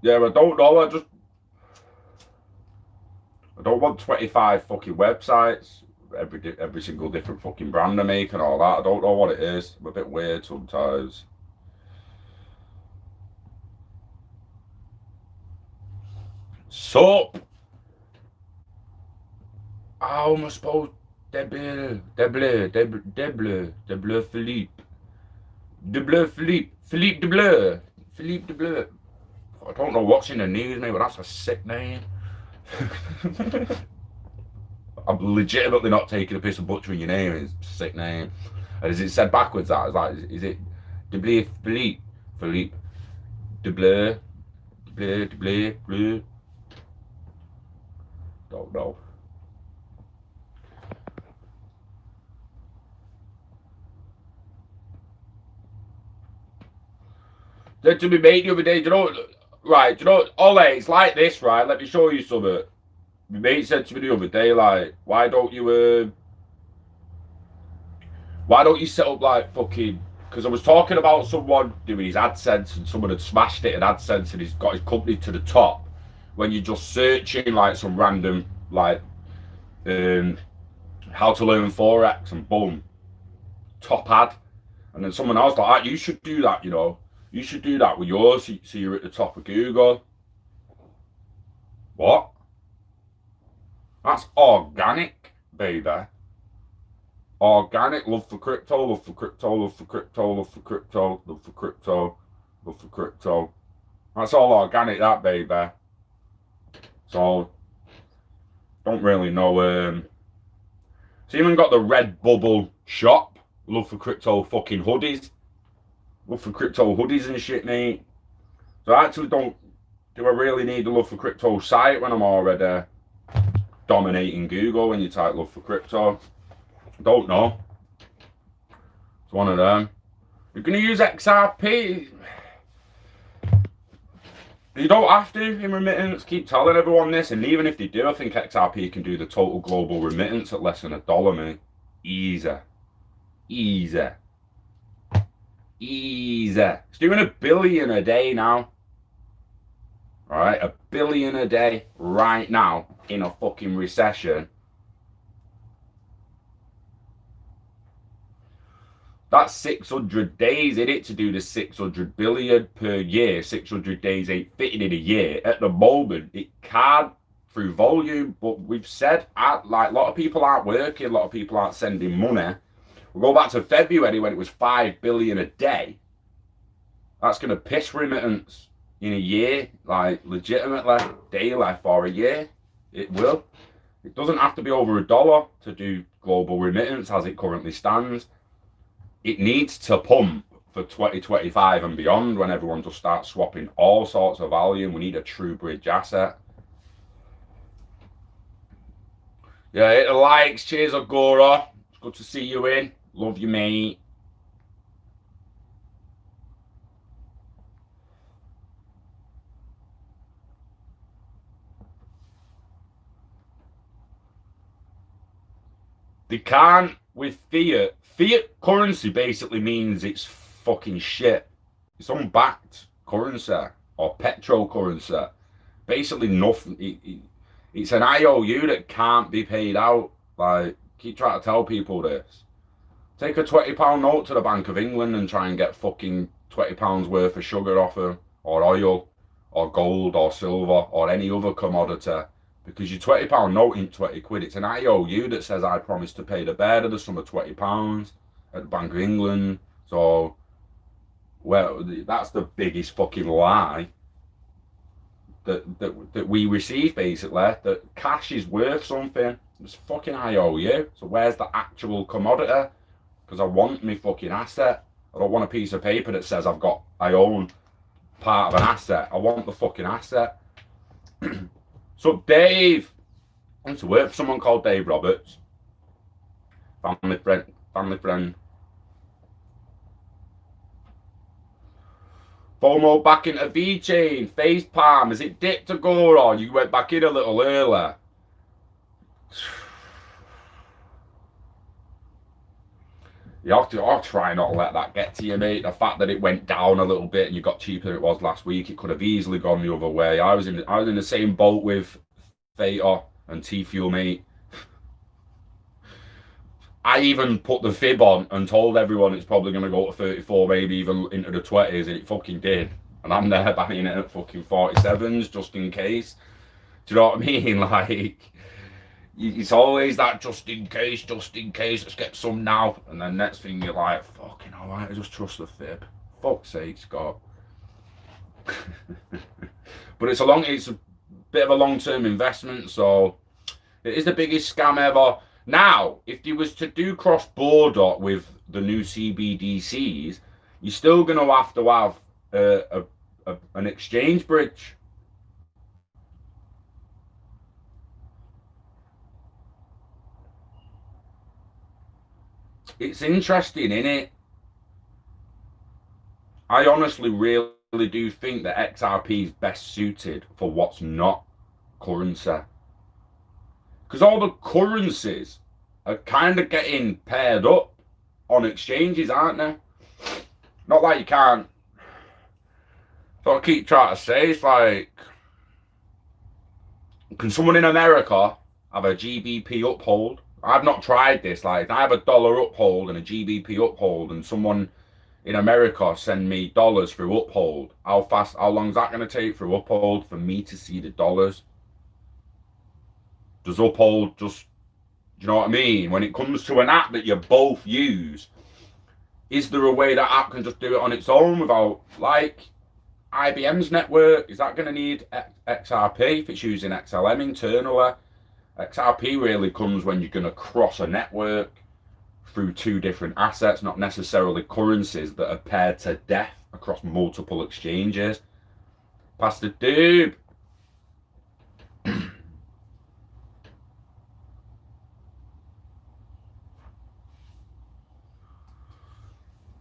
Yeah, I don't know. I don't want 25 fucking websites, every single different fucking brand I make and all that. I don't know what it is. I'm a bit weird sometimes. Sup? How am I supposed Philippe. I don't know what's in the news, mate, but that's a sick name. I'm legitimately not taking a piss of butchering your name. It's a sick name. And is it said backwards? That is like, is it Philippe? Don't know. Said to me, mate, the other day, Ole, it's like this, right? Let me show you something. My mate said to me the other day, like, why don't you set up like fucking, because I was talking about someone doing his AdSense and someone had smashed it in AdSense and he's got his company to the top when you're just searching like some random like how to learn Forex and boom, top ad. And then someone else like, you should do that, you should do that with yours so you're at the top of Google. What? That's organic, baby. Organic, love for crypto, love for crypto, love for crypto, love for crypto, love for crypto, love for crypto. That's all organic, that, baby. So, don't really know. So even got the Red Bubble shop, love for crypto fucking hoodies. Love for crypto hoodies and shit, mate. So I actually do I really need the love for crypto site when I'm already dominating Google when you type love for crypto? Don't know. It's one of them. You're going to use XRP. You don't have to in remittance. Keep telling everyone this. And even if they do, I think XRP can do the total global remittance at less than $1, mate. Easy. It's doing $1 billion a day now. Alright, $1 billion a day right now in a fucking recession. That's 600 days in it to do the 600 billion per year. 600 days ain't fitting in a year. At the moment, it can through volume, but we've said, like, a lot of people aren't working, a lot of people aren't sending money. We'll go back to February when it was 5 billion a day. That's going to piss remittance in a year, like legitimately daily for a year. It will. It doesn't have to be over $1 to do global remittance as it currently stands. It needs to pump for 2025 and beyond when everyone just starts swapping all sorts of volume. We need a true bridge asset. Yeah, hit the likes. Cheers, Agora. It's good to see you in. Love you, mate. They can't with fiat. Fiat currency basically means it's fucking shit. It's unbacked currency or petro currency. Basically nothing. It's an IOU that can't be paid out. Like, keep trying to tell people this. Take a £20 note to the Bank of England and try and get fucking £20 worth of sugar off them, or oil, or gold, or silver, or any other commodity. Because your £20 note ain't 20 quid. It's an IOU that says I promise to pay the bearer the sum of £20 at the Bank of England. So, well, that's the biggest fucking lie that we receive, basically. That cash is worth something. It's fucking IOU. So where's the actual commodity? Because I want my fucking asset. I don't want a piece of paper that says I own part of an asset. I want the fucking asset. So Dave, I used to work for someone called Dave Roberts. Family friend. FOMO back into V-Chain, face palm. Is it dipped to go or you went back in a little earlier? I'll try not to let that get to you, mate. The fact that it went down a little bit and you got cheaper than it was last week, it could have easily gone the other way. I was in the same boat with Theta and T-Fuel, mate. I even put the fib on and told everyone it's probably going to go to 34, maybe even into the 20s, and it fucking did. And I'm there buying it at fucking 47s just in case. Do you know what I mean? Like, it's always that just in case, let's get some now. And then next thing you're like, fucking alright, I just trust the fib. Fuck's sake, Scott. But it's a bit of a long-term investment, so it is the biggest scam ever. Now, if you was to do cross-border with the new CBDCs, you're still going to have an exchange bridge. It's interesting, innit? I honestly really do think that XRP is best suited for what's not currency. Because all the currencies are kind of getting paired up on exchanges, aren't they? Not like you can't. So I keep trying to say, it's like, can someone in America have a GBP uphold? I've not tried this. Like, I have a dollar uphold and a GBP uphold, and someone in America send me dollars through uphold. How long is that going to take through uphold for me to see the dollars? Does uphold just, do you know what I mean? When it comes to an app that you both use, is there a way that app can just do it on its own without, like, IBM's network? Is that going to need XRP if it's using XLM internally? XRP really comes when you're going to cross a network through two different assets, not necessarily currencies that are paired to death across multiple exchanges. Pastor Doob.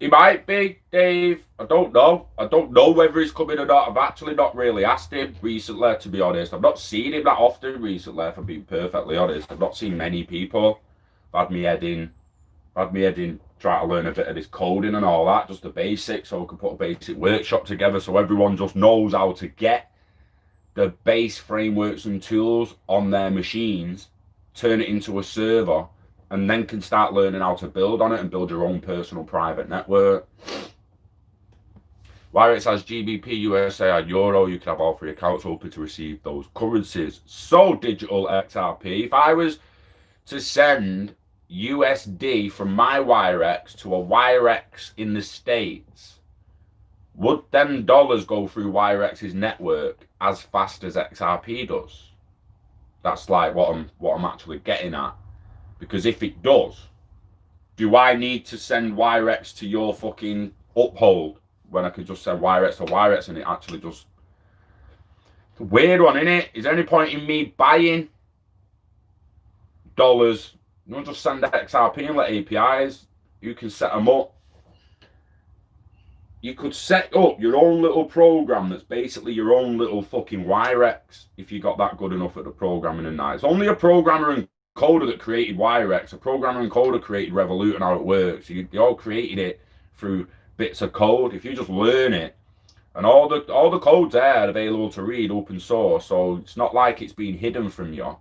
He might be, Dave. I don't know. I don't know whether he's coming or not. I've actually not really asked him recently, to be honest. I've not seen him that often recently, if I'm being perfectly honest. I've not seen many people. I've had me head in, try to learn a bit of this coding and all that, just the basics, so we can put a basic workshop together so everyone just knows how to get the base frameworks and tools on their machines, turn it into a server, and then can start learning how to build on it and build your own personal private network. Wirex has GBP, USA, and Euro. You can have all three accounts open to receive those currencies. So, digital XRP, if I was to send USD from my Wirex to a Wirex in the States, would them dollars go through Wirex's network as fast as XRP does? That's like what I'm actually getting at. Because if it does, do I need to send Wirex to your fucking uphold when I could just send Wirex to Wirex and it actually just... It's a weird one, innit? Is there any point in me buying dollars? You don't just send XRP and let APIs. You can set them up. You could set up your own little program that's basically your own little fucking Wirex if you got that good enough at the programming and that. It's only a programmer and coder that created Wirex. A programmer and coder created Revolut and how it works. They all created it through bits of code. If you just learn it And all the codes there are available to read, open source, so it's not like it's being hidden from you.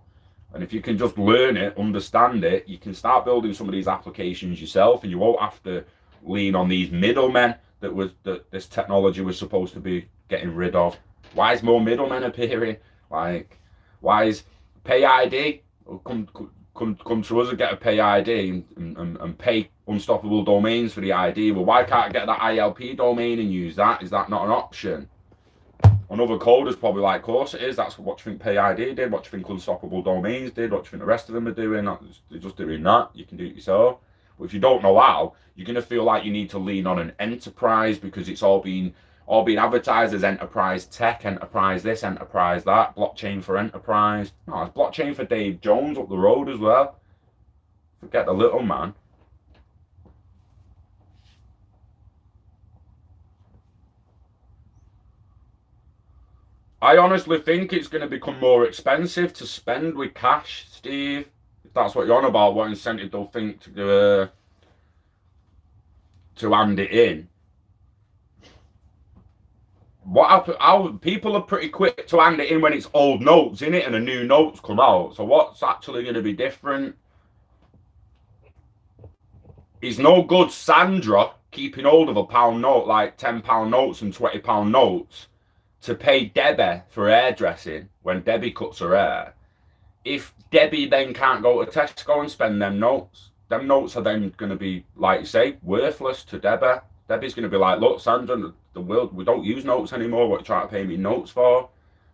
And if you can just learn it, understand it, you can start building some of these applications yourself, and you won't have to lean on these middlemen that this technology was supposed to be getting rid of. Why is more middlemen appearing? Like, why is Pay ID? Come to us and get a Pay ID and pay unstoppable domains for the ID. Well, why can't I get that ILP domain and use that? Is that not an option? Another coder's probably like, of course it is. That's what you think Pay ID did, what you think Unstoppable Domains did, what you think the rest of them are doing. They're just doing that. You can do it yourself. But if you don't know how, you're going to feel like you need to lean on an enterprise because it's all being advertised as enterprise tech, enterprise this, enterprise that, blockchain for enterprise. No, it's blockchain for Dave Jones up the road as well. Forget the little man. I honestly think it's going to become more expensive to spend with cash, Steve. If that's what you're on about, what incentive they'll think to hand it in. How people are pretty quick to hand it in when it's old notes in it and a new notes come out. So what's actually going to be different? It's no good Sandra keeping hold of a pound note, like £10 notes and £20 notes, to pay Debbie for hairdressing when Debbie cuts her hair. If Debbie then can't go to Tesco and spend them notes are then going to be, like you say, worthless to Debbie. Debbie's going to be like, look, Sandra, the world, we don't use notes anymore. What are you trying to pay me notes for?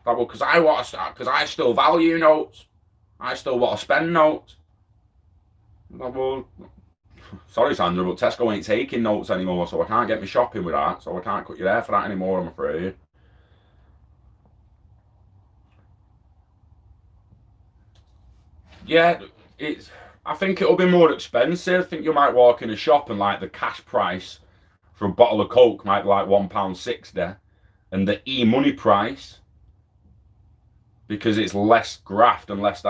Like, well, because I still value notes. I still want to spend notes. Like, well, sorry, Sandra, but Tesco ain't taking notes anymore, so I can't get me shopping with that. So I can't cut your hair for that anymore, I'm afraid. Yeah, I think it'll be more expensive. I think you might walk in a shop and like the cash price for a bottle of Coke might be like £1.60, and the e-money price, because it's less graft and less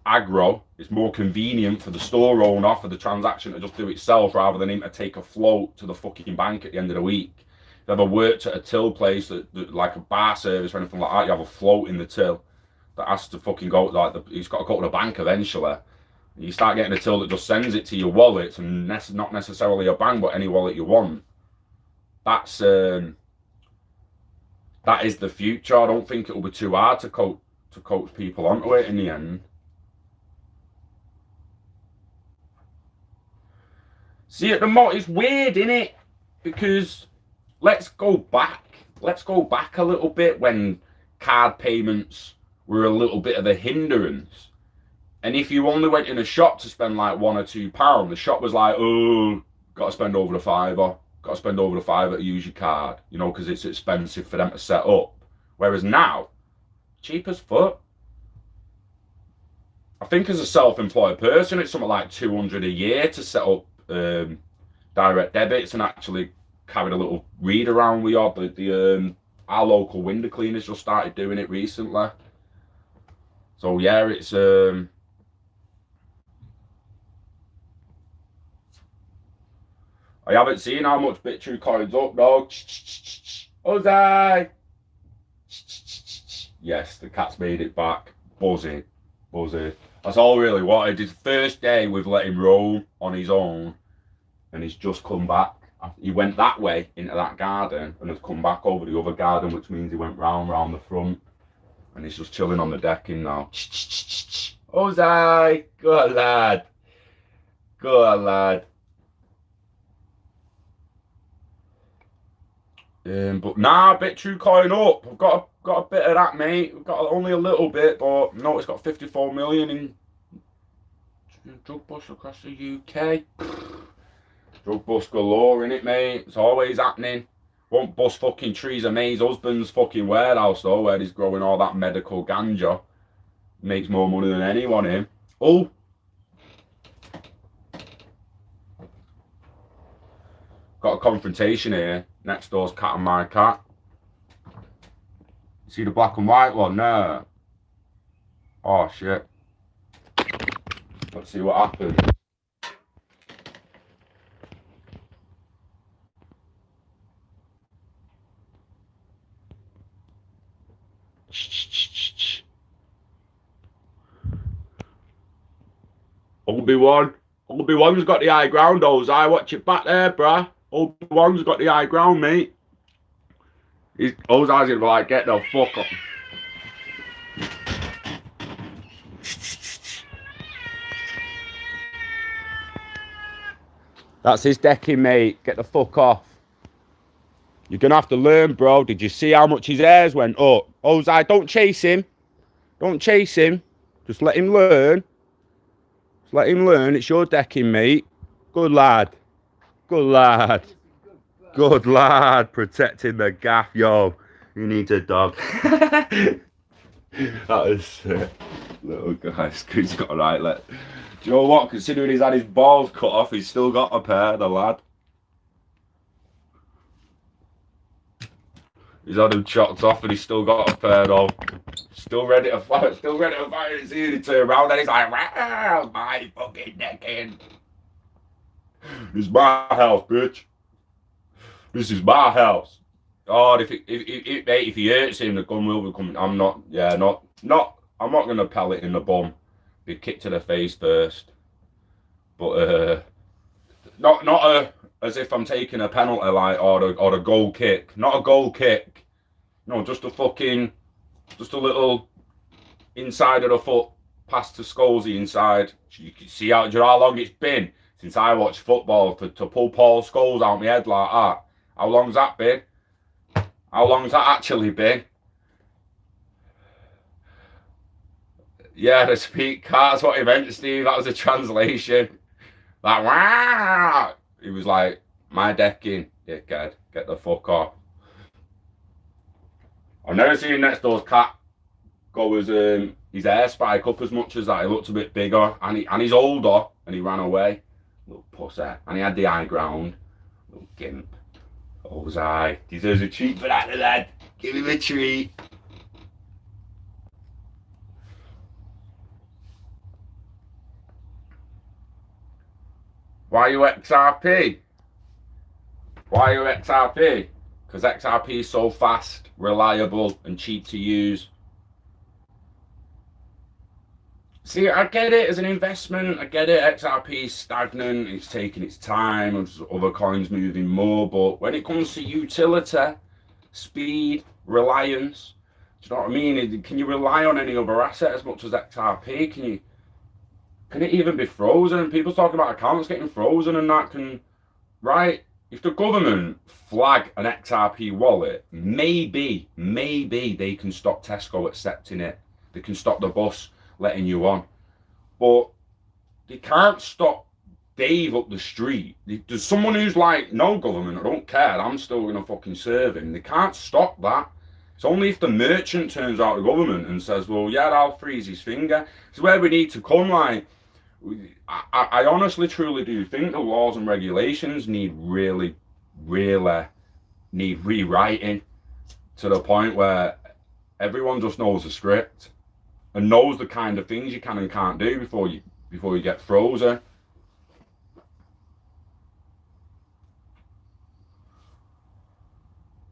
aggro, it's more convenient for the store owner for the transaction to just do itself rather than him to take a float to the fucking bank at the end of the week. If you ever worked at a till place that like a bar service or anything like that, you have a float in the till that has to fucking go, like he's got to go to the bank eventually. You start getting a till that just sends it to your wallets, and not necessarily a bank, but any wallet you want. That is the future. I don't think it'll be too hard to coach people onto it in the end. See, at the moment, it's weird, innit? Because let's go back a little bit when card payments were a little bit of a hindrance. And if you only went in a shop to spend like £1 or £2, the shop was like, oh, got to spend over the £5. Got to spend over the £5 to use your card, you know, because it's expensive for them to set up. Whereas now, cheap as fuck. I think as a self-employed person, it's something like £200 a year to set up direct debits and actually carry a little read around with you. Our local window cleaners just started doing it recently. So yeah, it's I haven't seen how much Bitrue coins up, no. Jose! Yes, the cat's made it back. Buzzing. That's all I really wanted. His first day we've let him roam on his own, and he's just come back. He went that way into that garden and has come back over the other garden, which means he went round the front. And he's just chilling on the decking now. Jose! Good lad. But nah, Bitrue coin up. I've got a bit of that, mate. We've got only a little bit, but no, it's got 54 million in drug bust across the UK. Drug bust galore in it, mate. It's always happening. Won't bust fucking Theresa May's husband's fucking warehouse though, where he's growing all that medical ganja. Makes more money than anyone in. Oh. Got a confrontation here. Next door's cat and my cat. See the black and white one? No. Oh shit. Let's see what happens. Obi-Wan's got the high ground, Ozai. Watch it back there, bruh. Obi-Wan's got the high ground, mate. Ozai's gonna be like, get the fuck up. That's his decking, mate. Get the fuck off. You're gonna have to learn, bro. Did you see how much his hairs went up? Ozai, don't chase him. Don't chase him. Just let him learn. Just let him learn. It's your decking, mate. Good lad. Good lad. Good lad. Protecting the gaff, yo. You need a dog. That is sick. Little guy. He's got a right leg. Do you know what? Considering he's had his balls cut off, he's still got a pair, the lad. He's had him chopped off and he's still got a pair though. Still ready to fight. Still ready to fight. He's here to turn around and he's like, wow, my fucking decking. This is my house, bitch. This is my house. Oh, if he hurts him, the gun will be coming. I'm not gonna pellet in the bum. Be kicked to the face first. But not as if I'm taking a penalty like or a goal kick. Not a goal kick. No, just a little inside of the foot past to Scholesy inside. You can see how long it's been since I watched football to pull Paul Scholes out my head like that. How long's that been? How long's that actually been? Yeah, the speak that's what he meant, Steve. That was a translation. Like, wow. He was like, my decking, dickhead, get the fuck off. I've never seen next door's cat go as his hair spike up as much as that. He looked a bit bigger and he's older and he ran away. Little pussy. And he had the high ground. Little gimp. Ozai. Deserves a treat for that, lad. Give him a treat. Why are you XRP? Why are you XRP? Because XRP is so fast, reliable, and cheap to use. See, I get it as an investment. I get it. XRP is stagnant. It's taking its time. There's other coins moving more. But when it comes to utility, speed, reliance, do you know what I mean? Can you rely on any other asset as much as XRP? Can it even be frozen? People talking about accounts getting frozen and that can, right? If the government flag an XRP wallet, maybe they can stop Tesco accepting it. They can stop the bus letting you on. But they can't stop Dave up the street. There's someone who's like, no government, I don't care, I'm still going to fucking serve him. They can't stop that. It's only if the merchant turns out the government and says, well, yeah, I'll freeze his finger. It's where we need to come, like, I honestly, truly do think the laws and regulations need really need rewriting to the point where everyone just knows the script and knows the kind of things you can and can't do before you get frozen.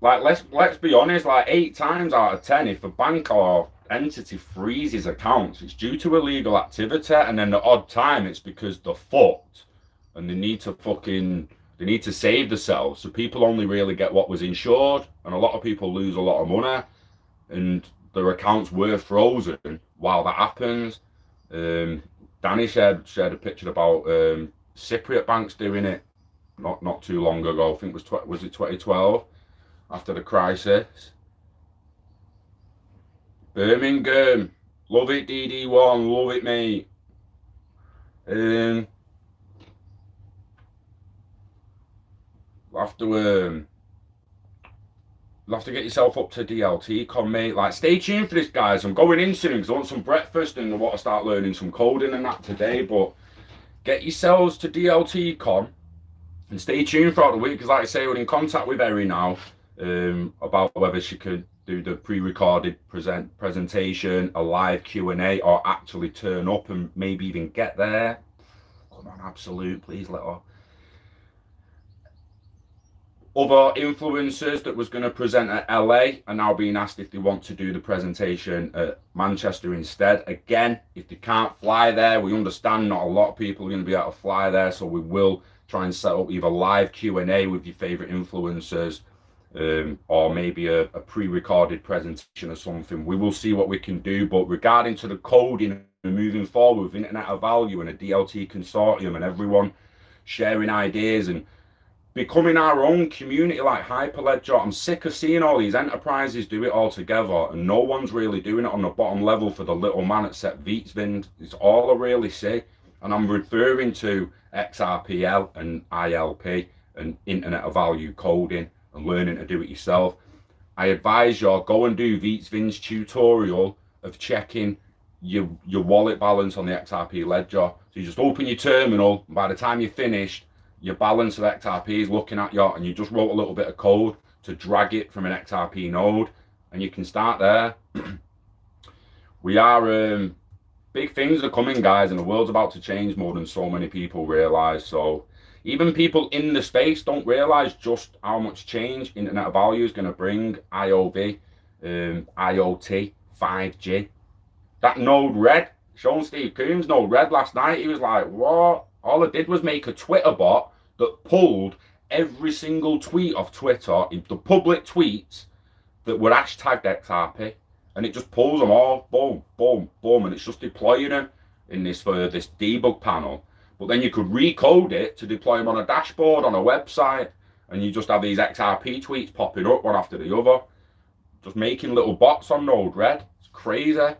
Like, let's be honest, like 8 times out of 10, if a bank or entity freezes accounts, it's due to illegal activity, and then the odd time it's because they're fucked and they need to save themselves. So people only really get what was insured, and a lot of people lose a lot of money, and their accounts were frozen while that happens. Danny shared a picture about Cypriot banks doing it not too long ago. I think was it 2012 after the crisis. Birmingham, love it, DD1, love it, mate. You'll have to get yourself up to DLTCONUK, mate. Like, stay tuned for this, guys. I'm going in soon because I want some breakfast and I want to start learning some coding and that today. But get yourselves to DLTCONUK and stay tuned throughout the week because, like I say, we're in contact with Eri now about whether she could do the pre-recorded presentation, a live Q&A, or actually turn up and maybe even get there. Come on, absolute, please let her. Other influencers that was going to present at LA are now being asked if they want to do the presentation at Manchester instead. Again, if they can't fly there, we understand not a lot of people are going to be able to fly there, so we will try and set up either live Q&A with your favorite influencers, or maybe a pre-recorded presentation or something. We will see what we can do. But regarding to the coding and moving forward with Internet of Value and a DLT consortium and everyone sharing ideas and becoming our own community like Hyperledger, I'm sick of seeing all these enterprises do it all together and no one's really doing it on the bottom level for the little man except Vitsvind. It's all I really see. And I'm referring to XRPL and ILP and Internet of Value coding and learning to do it yourself. I advise you go and do Vitsvind's tutorial of checking your wallet balance on the XRP ledger. So you just open your terminal, and by the time you're finished, your balance of XRP is looking at you, and you just wrote a little bit of code to drag it from an XRP node, and you can start there. We are big things are coming, guys, and the world's about to change more than so many people realize. So even people in the space don't realize just how much change Internet of Value is going to bring. IOV, IoT, 5G. That node red, Sean Steve Coombs node red last night, he was like, what? All I did was make a Twitter bot that pulled every single tweet off Twitter, the public tweets that were hashtagged XRP, and it just pulls them all, boom, boom, boom, and it's just deploying them in this this debug panel. But then you could recode it to deploy them on a dashboard, on a website, and you just have these XRP tweets popping up one after the other, just making little bots on Node-RED. It's crazy.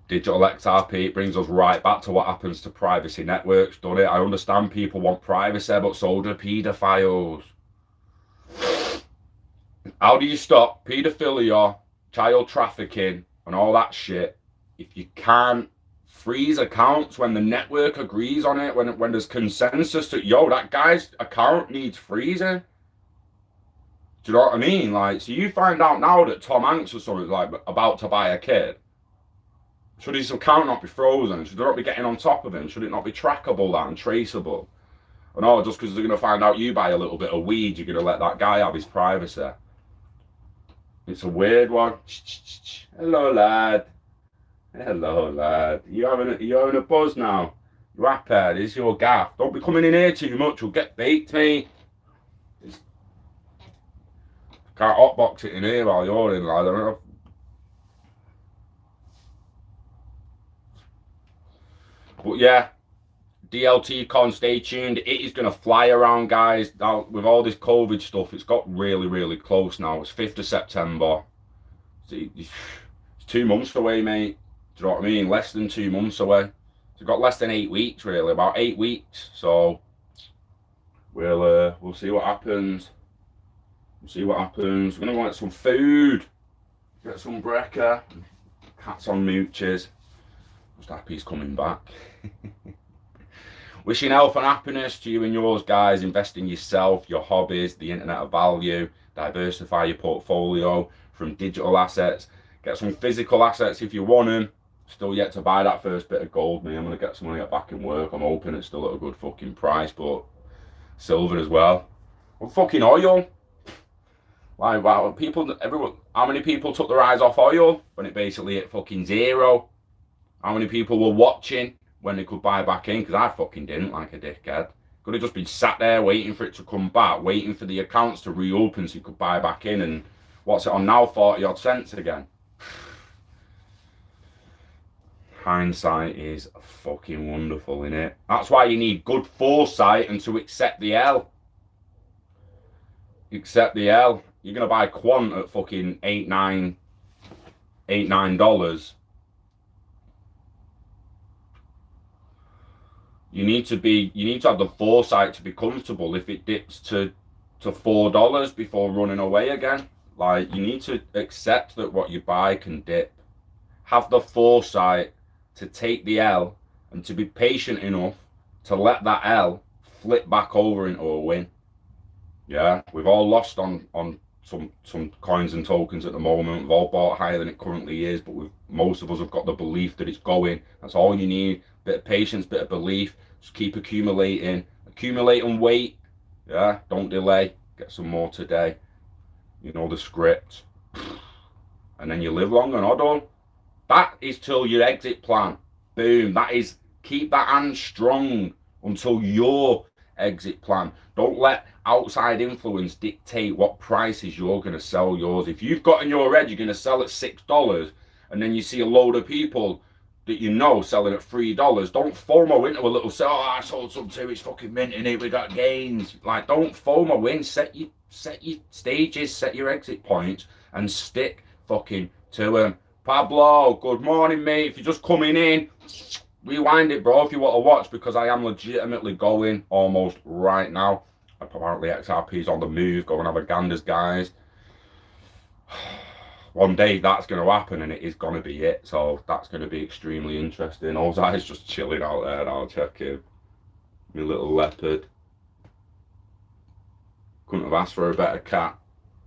Digital XRP, it brings us right back to what happens to privacy networks, doesn't it? I understand people want privacy, but so do paedophiles. How do you stop paedophilia, child trafficking, and all that shit if you can't freeze accounts when the network agrees on it, when there's consensus that, yo, that guy's account needs freezing? Do you know what I mean? Like, so you find out now that Tom Hanks or something like about to buy a kid. Should his account not be frozen? Should they not be getting on top of him? Should it not be trackable, that, and traceable? And all just because they're going to find out you buy a little bit of weed, you're going to let that guy have his privacy. It's a weird one. Hello, lad. Hello, lad. You having a buzz now? You happy? This is your gaff. Don't be coming in here too much. You'll get baked, mate. Can't hotbox it in here while you're in, lad. I don't know. But yeah, DLTCON, stay tuned. It is going to fly around, guys. Now, with all this COVID stuff, it's got really, really close now. It's 5th of September. It's 2 months away, mate. Do you know what I mean? Less than 2 months away. So we've got less than 8 weeks, really. About 8 weeks. So we'll see what happens. We'll see what happens. We're going to get some food. Get some brekker. Cats on mooches. Just happy he's coming back. Wishing health and happiness to you and yours, guys. Invest in yourself, your hobbies, the Internet of Value. Diversify your portfolio from digital assets. Get some physical assets if you want them. Still yet to buy that first bit of gold, me. I'm going to get some when I get back in work. I'm hoping it's still at a good fucking price, but silver as well. Well, fucking oil. Like, wow, how many people took their eyes off oil when it basically hit fucking zero? How many people were watching when they could buy back in? Because I fucking didn't, like a dickhead. Could have just been sat there waiting for it to come back, waiting for the accounts to reopen so you could buy back in. And what's it on now? 40 odd cents again. Hindsight is fucking wonderful, innit? That's why you need good foresight and to accept the L. Accept the L. You're going to buy quant at fucking $8, $9. You need to have the foresight to be comfortable if it dips to $4 before running away again. Like, you need to accept that what you buy can dip. Have the foresight to take the L and to be patient enough to let that L flip back over into a win. Yeah, we've all lost on some coins and tokens at the moment. We've all bought higher than it currently is, but most of us have got the belief that it's going. That's all you need. Bit of patience, bit of belief. Just keep accumulating and wait. Yeah, don't delay. Get some more today. You know the script. And then you live long and odd. That is till your exit plan. Boom. That is, keep that hand strong until your exit plan. Don't let outside influence dictate what prices you're going to sell yours. If you've got in your head you're going to sell at $6 and then you see a load of people that you know selling at $3, don't FOMO into a little sell. Oh, I sold some too, it's fucking minting it, we got gains. Like, don't FOMO in. Set your stages, set your exit points, and stick fucking to them. Pablo, good morning, mate. If you're just coming in, rewind it, bro, if you want to watch, because I am legitimately going almost right now. Apparently XRP's on the move. Go and have a ganders, guys. One day that's going to happen, and it is going to be it. So that's going to be extremely interesting. Ozai's just chilling out there. I'll check him. My little leopard. Couldn't have asked for a better cat.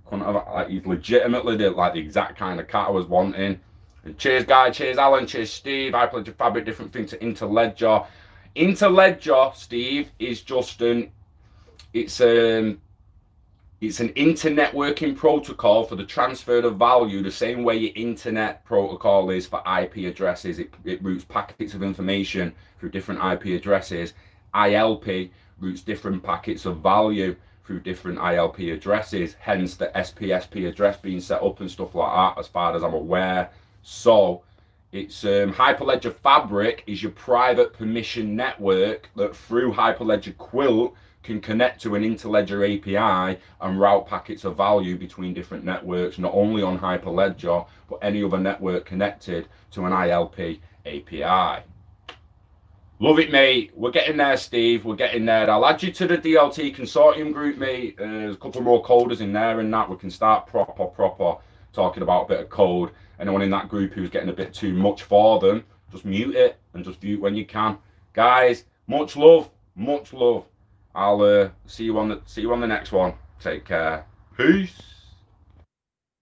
Couldn't have, like, he's legitimately the exact kind of cat I was wanting. And cheers, Guy. Cheers, Alan. Cheers, Steve. I pledge a fabric different thing to Interledger. Interledger, Steve, is just it's an internetworking protocol for the transfer of value, the same way your internet protocol is for IP addresses. It routes packets of information through different IP addresses. ILP routes different packets of value through different ILP addresses, hence the SPSP address being set up and stuff like that, as far as I'm aware. So it's Hyperledger Fabric is your private permission network that through Hyperledger Quilt can connect to an Interledger API and route packets of value between different networks, not only on Hyperledger, but any other network connected to an ILP API. Love it, mate. We're getting there, Steve. We're getting there. I'll add you to the DLT consortium group, mate. There's a couple more coders in there and that. We can start proper talking about a bit of code. Anyone in that group who's getting a bit too much for them, just mute it and just view it when you can. Guys, much love. Much love. I'll see you on the next one. Take care. Peace.